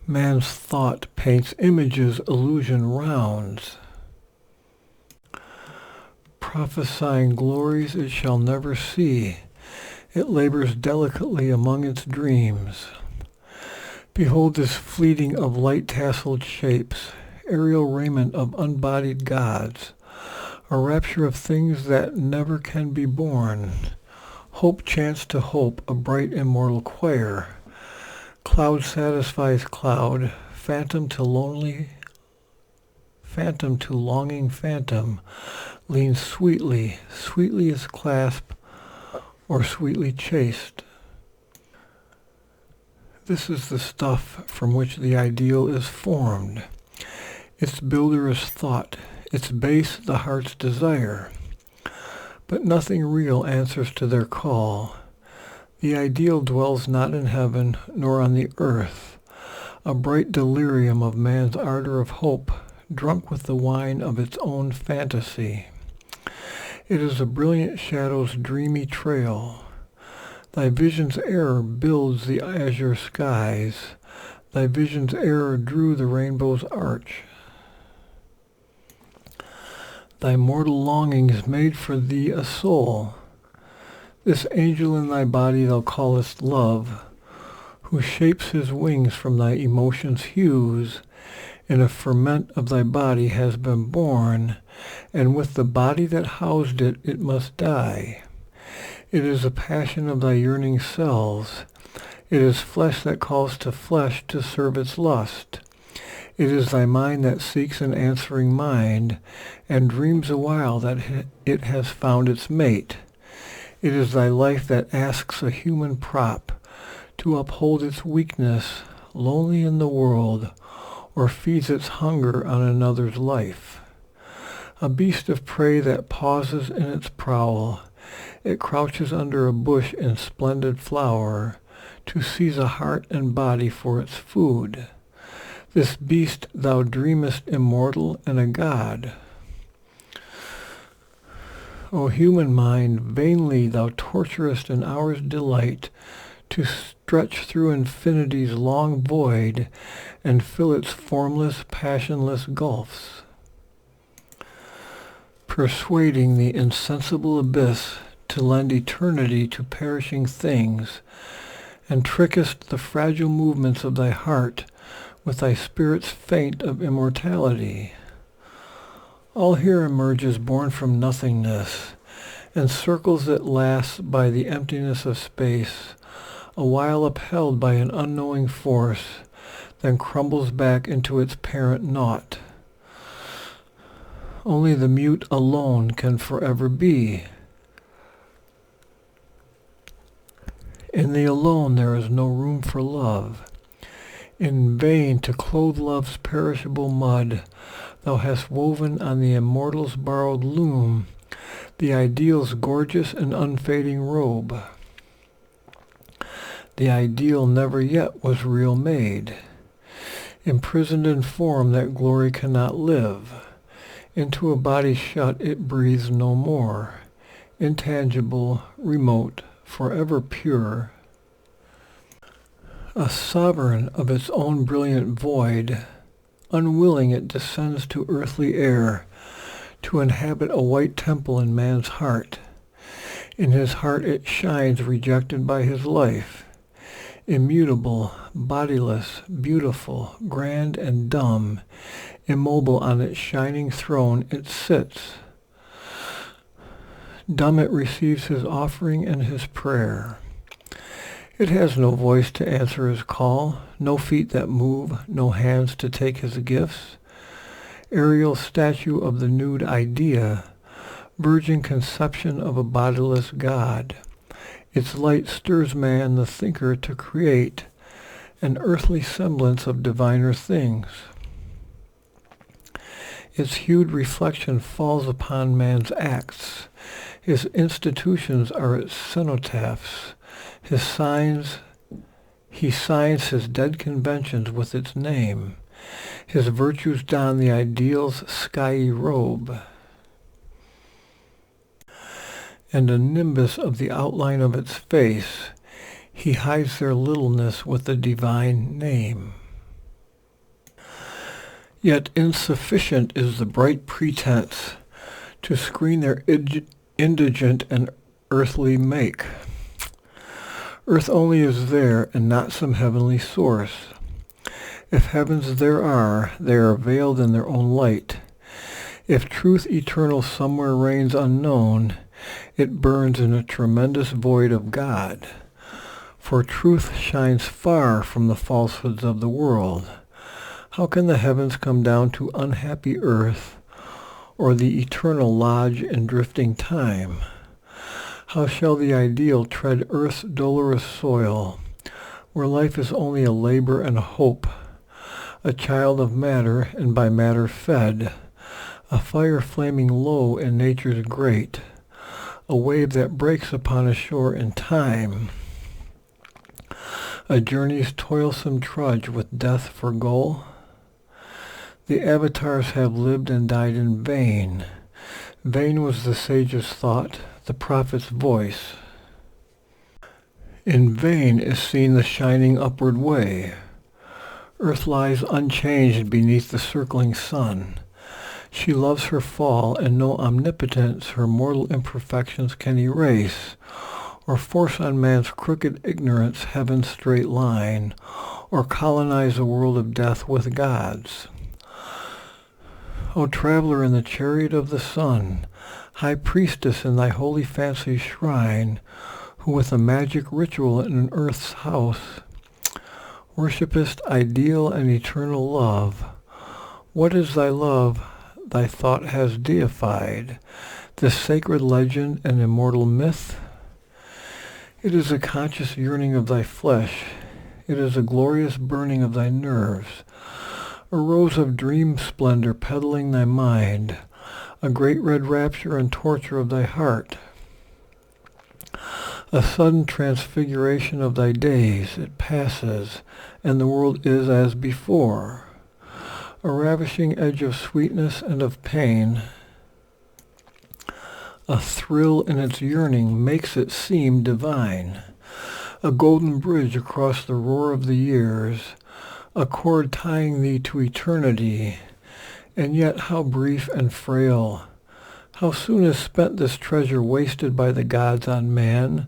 S1: Man's thought paints images, illusion rounds, prophesying glories it shall never see. It labors delicately among its dreams. Behold this fleeting of light-tasseled shapes, aerial raiment of unbodied gods, a rapture of things that never can be born. Hope chants to hope, a bright immortal choir. Cloud satisfies cloud, phantom to longing phantom, leans sweetly, sweetly is clasp, or sweetly chaste. This is the stuff from which the ideal is formed. Its builder is thought, its base the heart's desire. But nothing real answers to their call. The ideal dwells not in heaven, nor on the earth, a bright delirium of man's ardor of hope, drunk with the wine of its own fantasy. It is a brilliant shadow's dreamy trail. Thy vision's error builds the azure skies. Thy vision's error drew the rainbow's arch. Thy mortal longings made for thee a soul. This angel in thy body thou callest love, who shapes his wings from thy emotions' hues, in a ferment of thy body has been born, and with the body that housed it, it must die. It is a passion of thy yearning cells. It is flesh that calls to flesh to serve its lust. It is thy mind that seeks an answering mind, and dreams awhile that it has found its mate. It is thy life that asks a human prop to uphold its weakness, lonely in the world, or feeds its hunger on another's life. A beast of prey that pauses in its prowl, It crouches under a bush in splendid flower to seize a heart and body for its food. This beast thou dreamest immortal and a god. O human mind, vainly thou torturest an hour's delight to stretch through infinity's long void and fill its formless, passionless gulfs, persuading the insensible abyss to lend eternity to perishing things, and trickest the fragile movements of thy heart with thy spirit's feint of immortality. All here emerges born from nothingness, and circles at last by the emptiness of space, a while upheld by an unknowing force, then crumbles back into its parent naught. Only the mute alone can forever be. In thee alone there is no room for love. In vain to clothe love's perishable mud, thou hast woven on the immortal's borrowed loom the ideal's gorgeous and unfading robe. The ideal never yet was real made. Imprisoned in form that glory cannot live, into a body shut it breathes no more, intangible, remote, forever pure. A sovereign of its own brilliant void, unwilling it descends to earthly air, to inhabit a white temple in man's heart. In his heart it shines rejected by his life. Immutable, bodiless, beautiful, grand and dumb, immobile on its shining throne it sits. Dumb it receives his offering and his prayer. It has no voice to answer his call, no feet that move, no hands to take his gifts. Aerial statue of the nude idea, virgin conception of a bodiless God. Its light stirs man the thinker to create an earthly semblance of diviner things. Its hued reflection falls upon man's acts. His institutions are its cenotaphs. He signs his dead conventions with its name. His virtues don the ideal's skiey robe, and a nimbus of the outline of its face, he hides their littleness with the divine name. Yet insufficient is the bright pretense to screen their indigent and earthly make. Earth only is there, and not some heavenly source. If heavens there are, they are veiled in their own light. If truth eternal somewhere reigns unknown, it burns in a tremendous void of God. For truth shines far from the falsehoods of the world. How can the heavens come down to unhappy earth, or the eternal lodge in drifting time? How shall the ideal tread earth's dolorous soil, where life is only a labor and a hope, a child of matter and by matter fed, a fire flaming low in nature's grate, a wave that breaks upon a shore in time, a journey's toilsome trudge with death for goal? The avatars have lived and died in vain. Vain was the sage's thought, the prophet's voice. In vain is seen the shining upward way. Earth lies unchanged beneath the circling sun. She loves her fall, and no omnipotence her mortal imperfections can erase, or force on man's crooked ignorance heaven's straight line, or colonize a world of death with gods. O traveler in the chariot of the sun, high priestess in thy holy fancy's shrine, who with a magic ritual in an earth's house worshipest ideal and eternal love, what is thy love thy thought has deified, this sacred legend and immortal myth? It is a conscious yearning of thy flesh, it is a glorious burning of thy nerves, a rose of dream splendor peddling thy mind, a great red rapture and torture of thy heart. A sudden transfiguration of thy days, it passes, and the world is as before. A ravishing edge of sweetness and of pain, a thrill in its yearning makes it seem divine. A golden bridge across the roar of the years, a cord tying thee to eternity, and yet how brief and frail. How soon is spent this treasure wasted by the gods on man,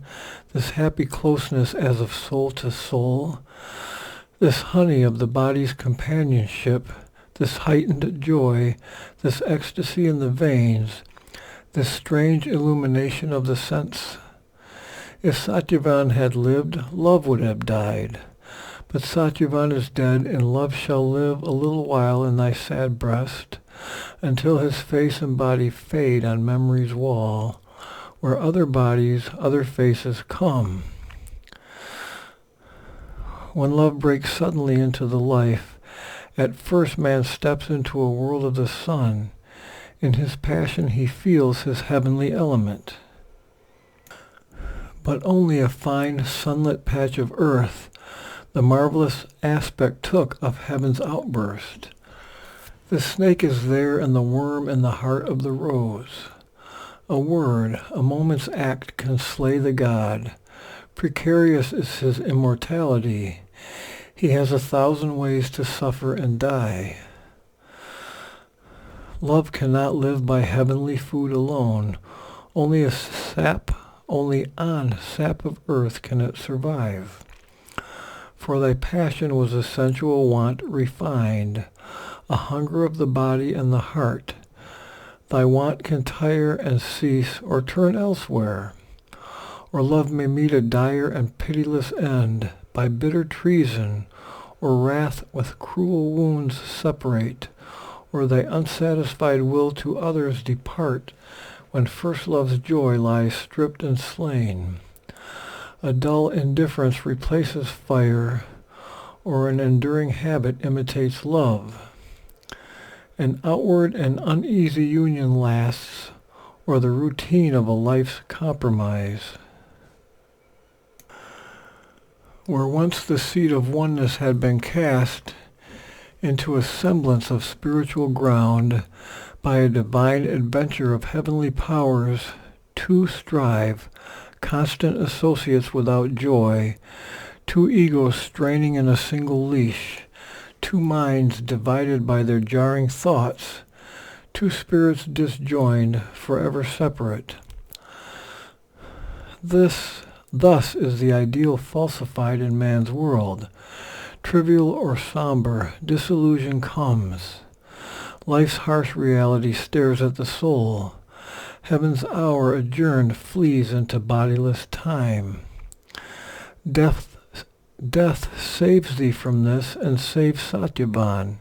S1: this happy closeness as of soul to soul, this honey of the body's companionship, this heightened joy, this ecstasy in the veins, this strange illumination of the sense. If Satyavan had lived, love would have died. But Satyavan is dead, and love shall live a little while in thy sad breast, until his face and body fade on memory's wall, where other bodies, other faces come. When love breaks suddenly into the life, at first man steps into a world of the sun. In his passion he feels his heavenly element. But only a fine sunlit patch of earth, the marvelous aspect took of heaven's outburst. The snake is there and the worm in the heart of the rose. A word, a moment's act can slay the god. Precarious is his immortality. He has 1,000 ways to suffer and die. Love cannot live by heavenly food alone. Only on sap of earth can it survive. For thy passion was a sensual want refined, a hunger of the body and the heart. Thy want can tire and cease or turn elsewhere, or love may meet a dire and pitiless end by bitter treason, or wrath with cruel wounds separate, or thy unsatisfied will to others depart when first love's joy lies stripped and slain. A dull indifference replaces fire, or an enduring habit imitates love. An outward and uneasy union lasts, or the routine of a life's compromise. Where once the seed of oneness had been cast into a semblance of spiritual ground by a divine adventure of heavenly powers, two strive, constant associates without joy, two egos straining in a single leash, two minds divided by their jarring thoughts, two spirits disjoined, forever separate. Thus is the ideal falsified in man's world. Trivial or somber, disillusion comes. Life's harsh reality stares at the soul. Heaven's hour adjourned flees into bodiless time. Death saves thee from this and saves Satyavan.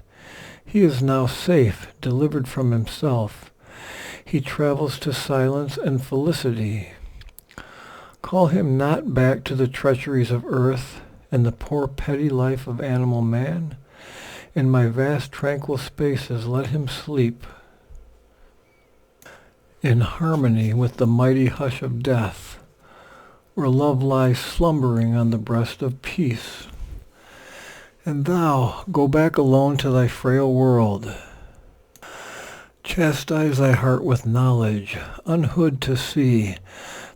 S1: He is now safe, delivered from himself. He travels to silence and felicity. Call him not back to the treacheries of earth and the poor petty life of animal man. In my vast tranquil spaces let him sleep, in harmony with the mighty hush of death, where love lies slumbering on the breast of peace. And thou, go back alone to thy frail world. Chastise thy heart with knowledge, unhood to see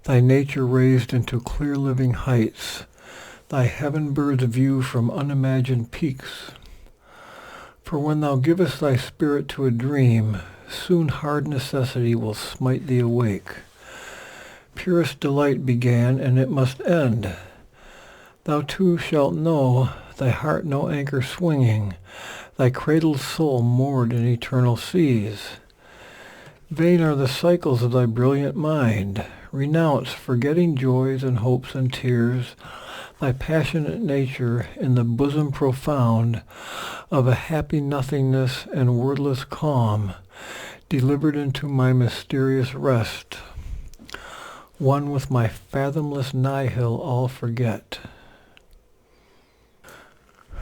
S1: thy nature raised into clear living heights, thy heaven bird's view from unimagined peaks. For when thou givest thy spirit to a dream, soon hard necessity will smite thee awake. Purest delight began, and it must end. Thou too shalt know, thy heart no anchor swinging, thy cradled soul moored in eternal seas. Vain are the cycles of thy brilliant mind. Renounce, forgetting joys and hopes and tears, thy passionate nature in the bosom profound of a happy nothingness and wordless calm, delivered into my mysterious rest. One with my fathomless nihil all forget.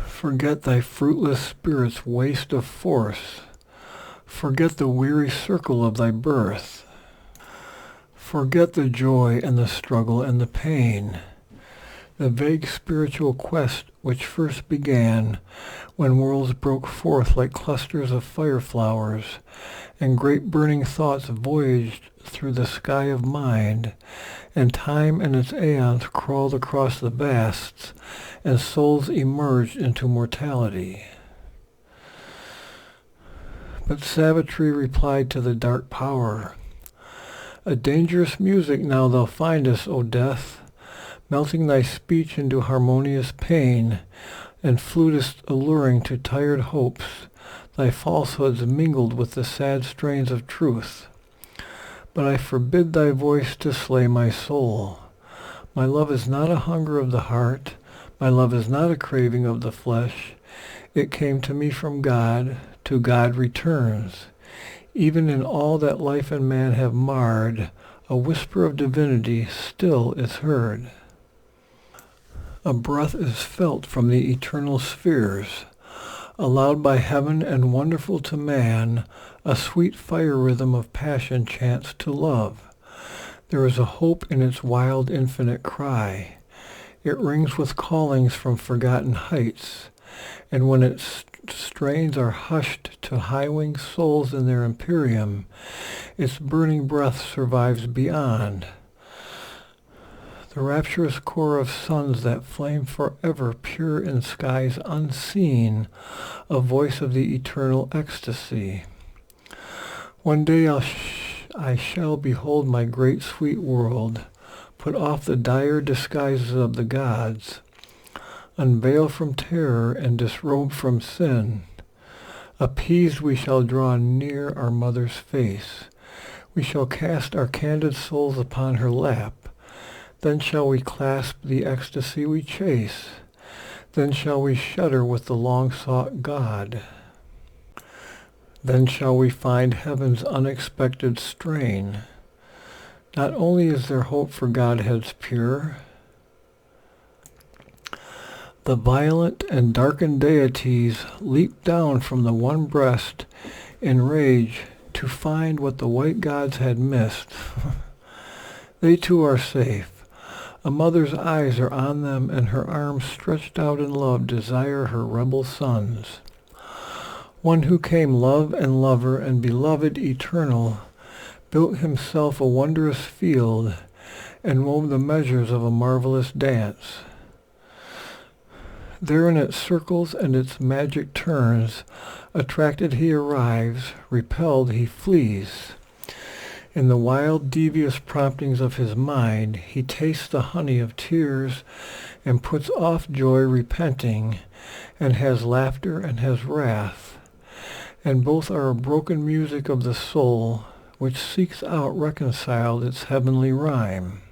S1: Forget thy fruitless spirit's waste of force. Forget the weary circle of thy birth. Forget the joy and the struggle and the pain, the vague spiritual quest which first began when worlds broke forth like clusters of fire flowers, and great burning thoughts voyaged through the sky of mind, and time and its aeons crawled across the vasts, and souls emerged into mortality. But Savitri replied to the dark power, "A dangerous music now thou findest, O death, melting thy speech into harmonious pain, and flutist alluring to tired hopes, thy falsehoods mingled with the sad strains of truth. But I forbid thy voice to slay my soul. My love is not a hunger of the heart, my love is not a craving of the flesh. It came to me from God, to God returns. Even in all that life and man have marred, a whisper of divinity still is heard. A breath is felt from the eternal spheres, allowed by heaven and wonderful to man, a sweet fire rhythm of passion chants to love. There is a hope in its wild infinite cry. It rings with callings from forgotten heights, and when its strains are hushed to high-winged souls in their empyrean, its burning breath survives beyond. The rapturous core of suns that flame forever pure in skies unseen, a voice of the eternal ecstasy. One day I shall behold my great sweet world, put off the dire disguises of the gods, unveil from terror and disrobe from sin. Appeased we shall draw near our mother's face. We shall cast our candid souls upon her lap. Then shall we clasp the ecstasy we chase. Then shall we shudder with the long-sought God. Then shall we find heaven's unexpected strain. Not only is there hope for Godheads pure, the violent and darkened deities leap down from the one breast in rage to find what the white gods had missed. They too are safe. A mother's eyes are on them, and her arms stretched out in love desire her rebel sons. One who came love and lover and beloved eternal, built himself a wondrous field, and wove the measures of a marvelous dance. There in its circles and its magic turns, attracted he arrives, repelled he flees. In the wild, devious promptings of his mind, he tastes the honey of tears and puts off joy repenting, and has laughter and has wrath. And both are a broken music of the soul, which seeks out reconciled its heavenly rhyme.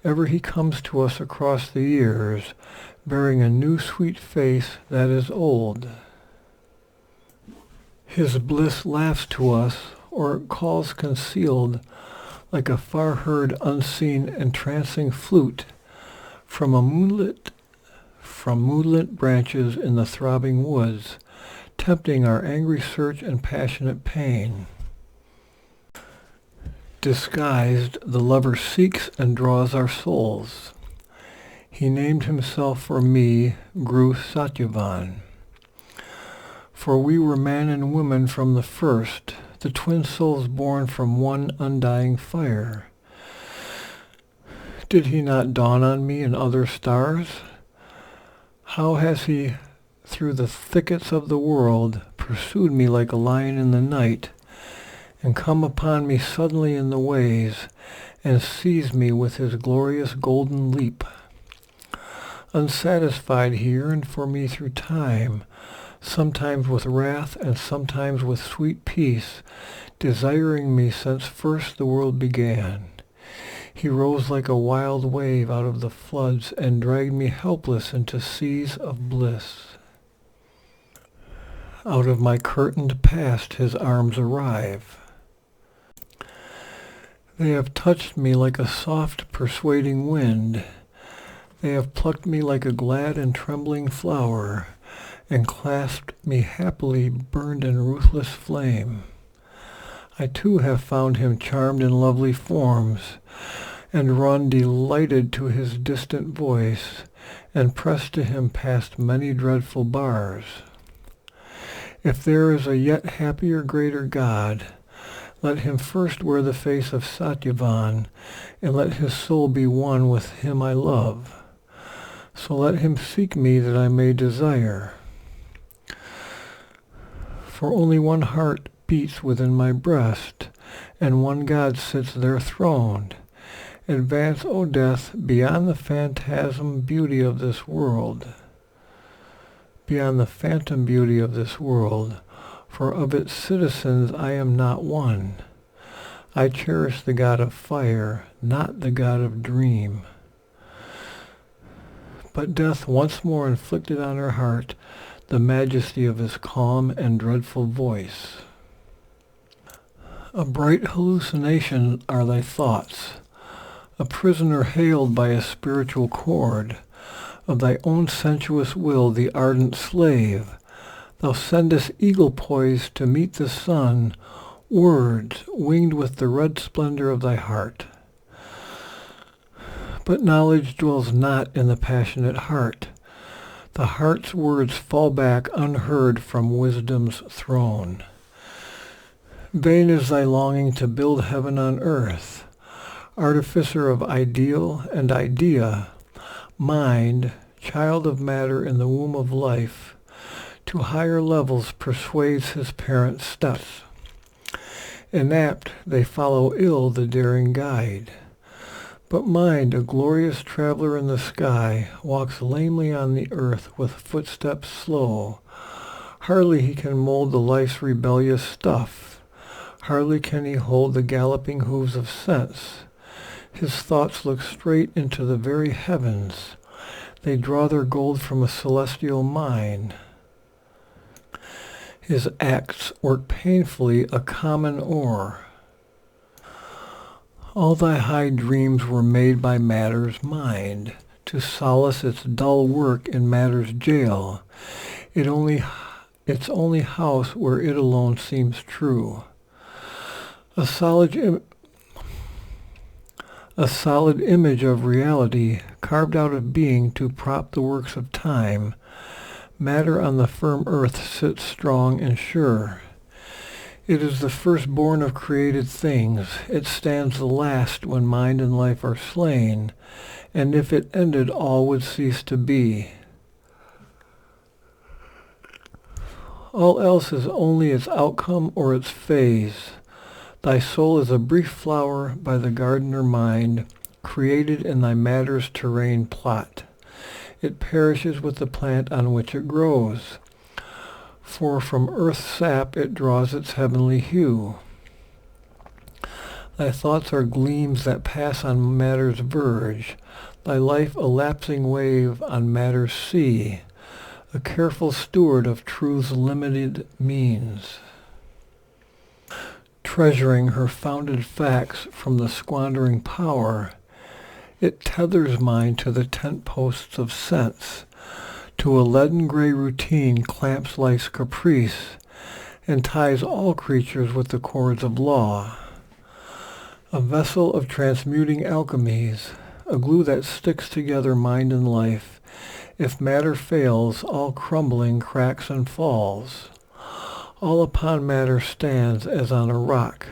S1: Ever he comes to us across the years, bearing a new sweet face that is old. His bliss laughs to us, or calls concealed, like a far-heard, unseen, entrancing flute, from moonlit branches in the throbbing woods, tempting our angry search and passionate pain. Disguised, the lover seeks and draws our souls. He named himself for me, Guru Satyavan. For we were man and woman from the first, the twin souls born from one undying fire. Did he not dawn on me in other stars? How has he, through the thickets of the world, pursued me like a lion in the night, and come upon me suddenly in the ways, and seized me with his glorious golden leap. Unsatisfied he yearned for me through time, sometimes with wrath and sometimes with sweet peace, desiring me since first the world began. He rose like a wild wave out of the floods and dragged me helpless into seas of bliss. Out of my curtained past his arms arrive. They have touched me like a soft, persuading wind. They have plucked me like a glad and trembling flower, and clasped me happily burned in ruthless flame. I too have found him charmed in lovely forms, and run delighted to his distant voice, and pressed to him past many dreadful bars. If there is a yet happier, greater God, let him first wear the face of Satyavan, and let his soul be one with him I love. So let him seek me that I may desire. For only one heart beats within my breast, and one God sits there throned. Advance, O death, beyond the phantasm beauty of this world, beyond the phantom beauty of this world, for of its citizens I am not one. I cherish the God of fire, not the God of dream. But death once more inflicted on her heart the majesty of his calm and dreadful voice. A bright hallucination are thy thoughts, a prisoner haled by a spiritual cord, of thy own sensuous will the ardent slave. Thou sendest eagle-poised to meet the sun, words winged with the red splendor of thy heart. But knowledge dwells not in the passionate heart. The heart's words fall back unheard from wisdom's throne. Vain is thy longing to build heaven on earth, artificer of ideal and idea, mind, child of matter in the womb of life, to higher levels persuades his parents' steps. Inapt, they follow ill the daring guide. But mind, a glorious traveler in the sky, walks lamely on the earth with footsteps slow. Hardly he can mold the life's rebellious stuff. Hardly can he hold the galloping hooves of sense. His thoughts look straight into the very heavens. They draw their gold from a celestial mine. His acts work painfully a common ore. All thy high dreams were made by matter's mind, to solace its dull work in matter's jail, its only house where it alone seems true. A solid image of reality, carved out of being to prop the works of time, matter on the firm earth sits strong and sure. It is the firstborn of created things. It stands the last when mind and life are slain, and if it ended, all would cease to be. All else is only its outcome or its phase. Thy soul is a brief flower by the gardener mind, created in thy matter's terrain plot. It perishes with the plant on which it grows, for from earth's sap it draws its heavenly hue. Thy thoughts are gleams that pass on matter's verge, thy life a lapsing wave on matter's sea, a careful steward of truth's limited means, treasuring her founded facts from the squandering power. It tethers mind to the tent posts of sense, to a leaden gray routine clamps life's caprice, and ties all creatures with the cords of law. A vessel of transmuting alchemies, a glue that sticks together mind and life. If matter fails, all crumbling cracks and falls. All upon matter stands as on a rock.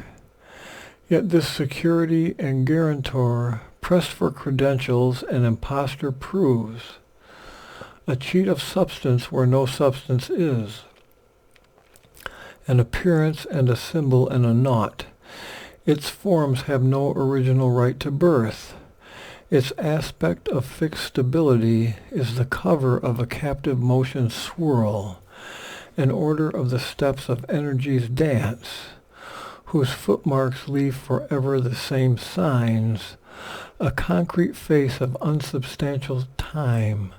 S1: Yet this security and guarantor, pressed for credentials, an impostor proves, a cheat of substance where no substance is, an appearance and a symbol and a naught. Its forms have no original right to birth. Its aspect of fixed stability is the cover of a captive motion's swirl, an order of the steps of energy's dance, whose footmarks leave forever the same signs, a concrete face of unsubstantial time,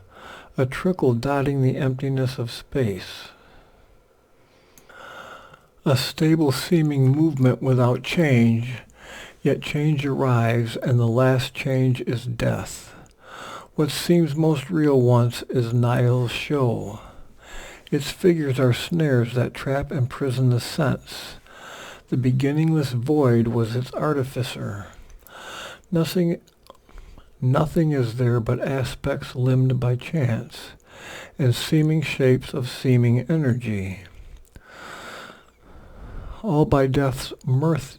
S1: a trickle dotting the emptiness of space. A stable seeming movement without change, yet change arrives, and the last change is death. What seems most real once is Nile's show. Its figures are snares that trap and prison the sense. The beginningless void was its artificer. Nothing is there but aspects limned by chance, and seeming shapes of seeming energy. All by death's mercy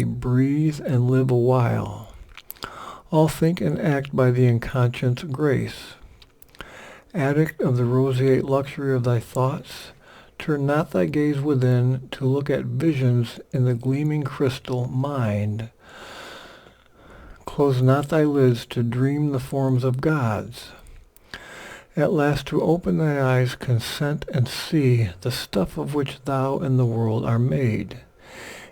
S1: breathe and live a while. All think and act by the inconscient's grace. Addict of the roseate luxury of thy thoughts, turn not thy gaze within to look at visions in the gleaming crystal mind. Close not thy lids to dream the forms of gods. At last to open thy eyes consent and see the stuff of which thou and the world are made.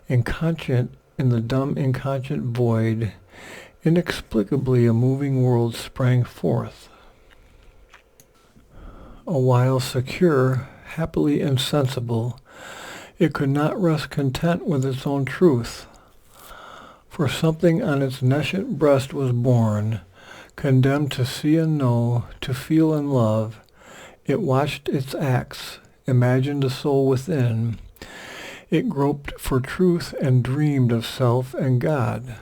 S1: Inconscient in the dumb inconscient void, inexplicably a moving world sprang forth. A while secure, happily insensible, it could not rest content with its own truth. For something on its nescient breast was born, condemned to see and know, to feel and love. It watched its acts, imagined a soul within. It groped for truth and dreamed of self and God.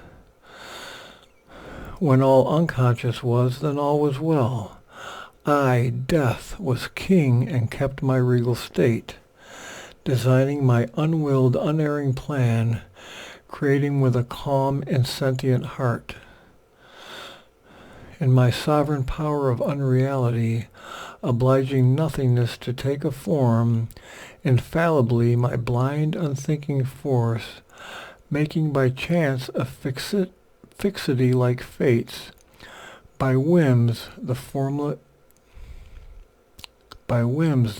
S1: When all unconscious was, then all was well. I, death, was king and kept my regal state, designing my unwilled, unerring plan, creating with a calm, insentient heart. In my sovereign power of unreality, obliging nothingness to take a form, infallibly my blind, unthinking force, making by chance a fixity like fates, by whims the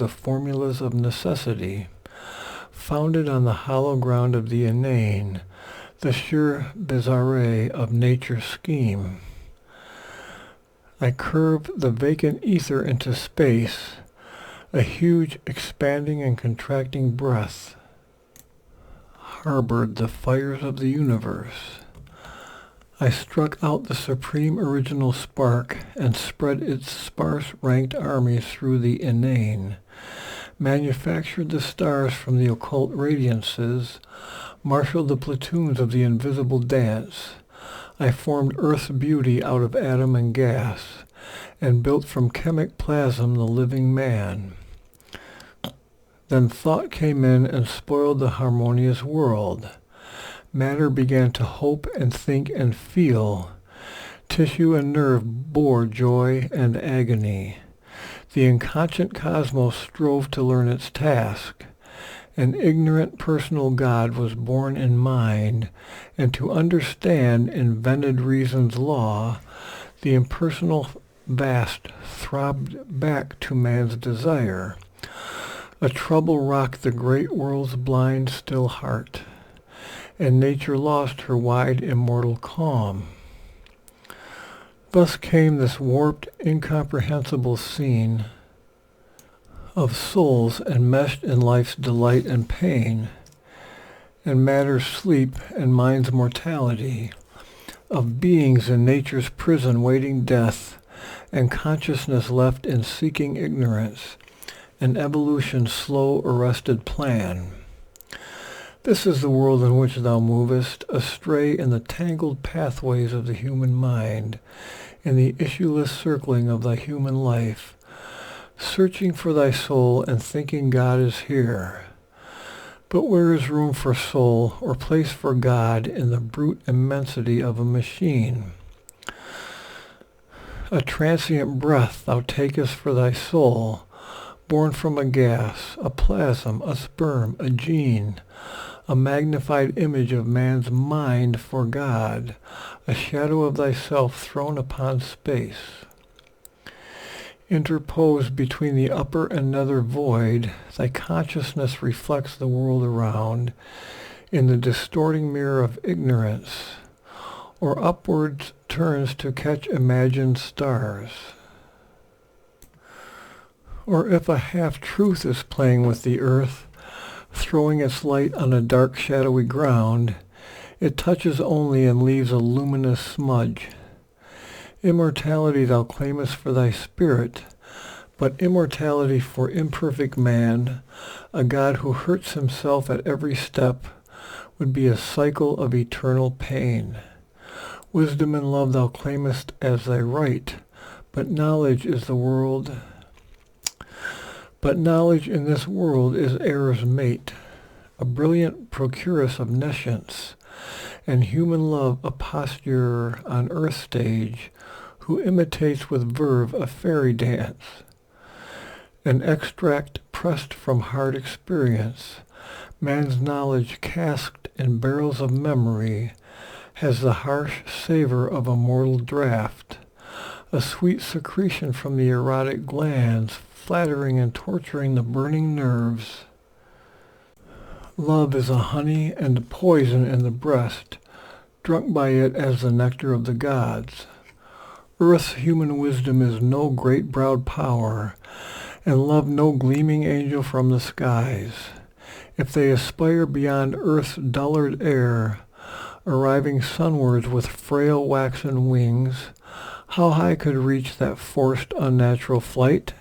S1: formulas of necessity, founded on the hollow ground of the inane, the sure bizarre of nature's scheme. I curve the vacant ether into space, a huge expanding and contracting breath, harbored the fires of the universe. I struck out the supreme original spark and spread its sparse ranked armies through the inane, manufactured the stars from the occult radiances, marshaled the platoons of the invisible dance. I formed Earth's beauty out of atom and gas, and built from chemic plasm the living man. Then thought came in and spoiled the harmonious world. Matter began to hope and think and feel. Tissue and nerve bore joy and agony. The inconscient cosmos strove to learn its task. An ignorant personal God was born in mind, and to understand invented reason's law, the impersonal vast throbbed back to man's desire. A trouble rocked the great world's blind, still heart, and nature lost her wide, immortal calm. Thus came this warped, incomprehensible scene of souls enmeshed in life's delight and pain, and matter's sleep and mind's mortality, of beings in nature's prison waiting death, and consciousness left in seeking ignorance, an evolution's slow arrested plan. This is the world in which thou movest, astray in the tangled pathways of the human mind, in the issueless circling of thy human life, searching for thy soul and thinking God is here. But where is room for soul or place for God in the brute immensity of a machine? A transient breath thou takest for thy soul, born from a gas, a plasm, a sperm, a gene, a magnified image of man's mind for God, a shadow of thyself thrown upon space. Interposed between the upper and nether void, thy consciousness reflects the world around in the distorting mirror of ignorance, or upwards turns to catch imagined stars. Or if a half-truth is playing with the earth, throwing its light on a dark shadowy ground, it touches only and leaves a luminous smudge. Immortality thou claimest for thy spirit, But immortality for imperfect man, a God who hurts himself at every step, would be a cycle of eternal pain. Wisdom and love thou claimest as thy right, but knowledge in this world is error's mate, a brilliant procuress of nescience, and human love a posture on earth stage, who imitates with verve a fairy dance. An extract pressed from hard experience, man's knowledge casked in barrels of memory, has the harsh savor of a mortal draught, a sweet secretion from the erotic glands, flattering and torturing the burning nerves. Love is a honey and a poison in the breast, drunk by it as the nectar of the gods. Earth's human wisdom is no great-browed power, and love no gleaming angel from the skies. If they aspire beyond earth's dullard air, arriving sunwards with frail waxen wings, how high could reach that forced unnatural flight?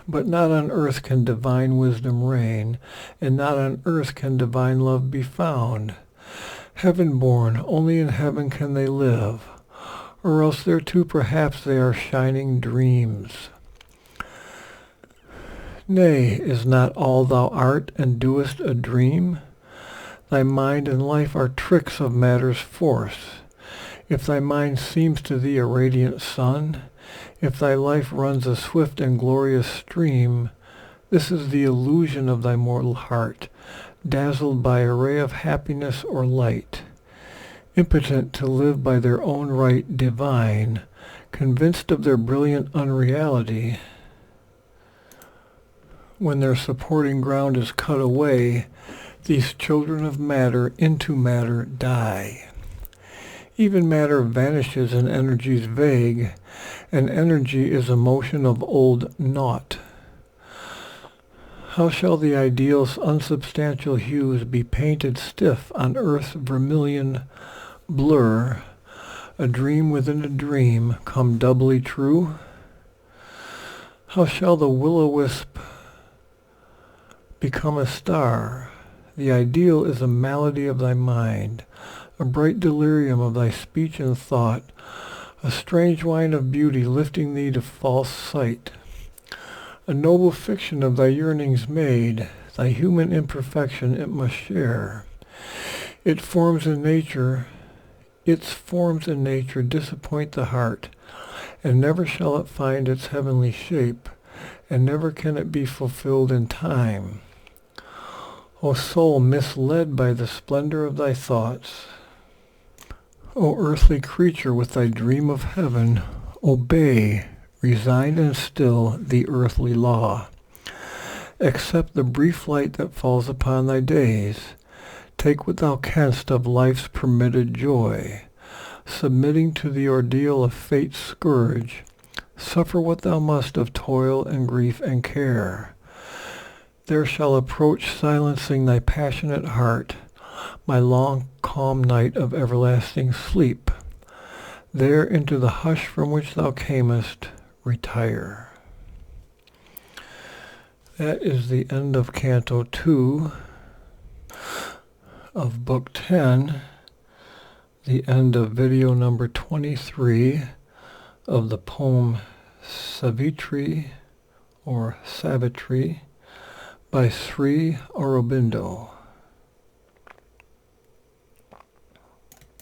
S1: But not on earth can divine wisdom reign, and not on earth can divine love be found. Heaven-born, only in heaven can they live, or else there too perhaps they are shining dreams. Nay, is not all thou art and doest a dream? Thy mind and life are tricks of matter's force. If thy mind seems to thee a radiant sun, if thy life runs a swift and glorious stream, this is the illusion of thy mortal heart, dazzled by a ray of happiness or light. Impotent to live by their own right divine, convinced of their brilliant unreality, when their supporting ground is cut away, these children of matter into matter die. Even matter vanishes in energies vague, and energy is a motion of old naught. How shall the ideal's unsubstantial hues be painted stiff on earth's vermilion blur, a dream within a dream, come doubly true? How shall the will-o-wisp become a star? The ideal is a malady of thy mind, a bright delirium of thy speech and thought, a strange wine of beauty lifting thee to false sight. A noble fiction of thy yearnings made, thy human imperfection it must share. Its forms in nature disappoint the heart, and never shall it find its heavenly shape, and never can it be fulfilled in time. O soul misled by the splendor of thy thoughts, O earthly creature with thy dream of heaven, obey, resigned and still, the earthly law. Accept the brief light that falls upon thy days. Take what thou canst of life's permitted joy. Submitting to the ordeal of fate's scourge, suffer what thou must of toil and grief and care. There shall approach silencing thy passionate heart, my long calm night of everlasting sleep. There into the hush from which thou camest, retire. That is the end of Canto 2 of Book 10, the end of video number 23 of the poem Savitri or Savitri by Sri Aurobindo.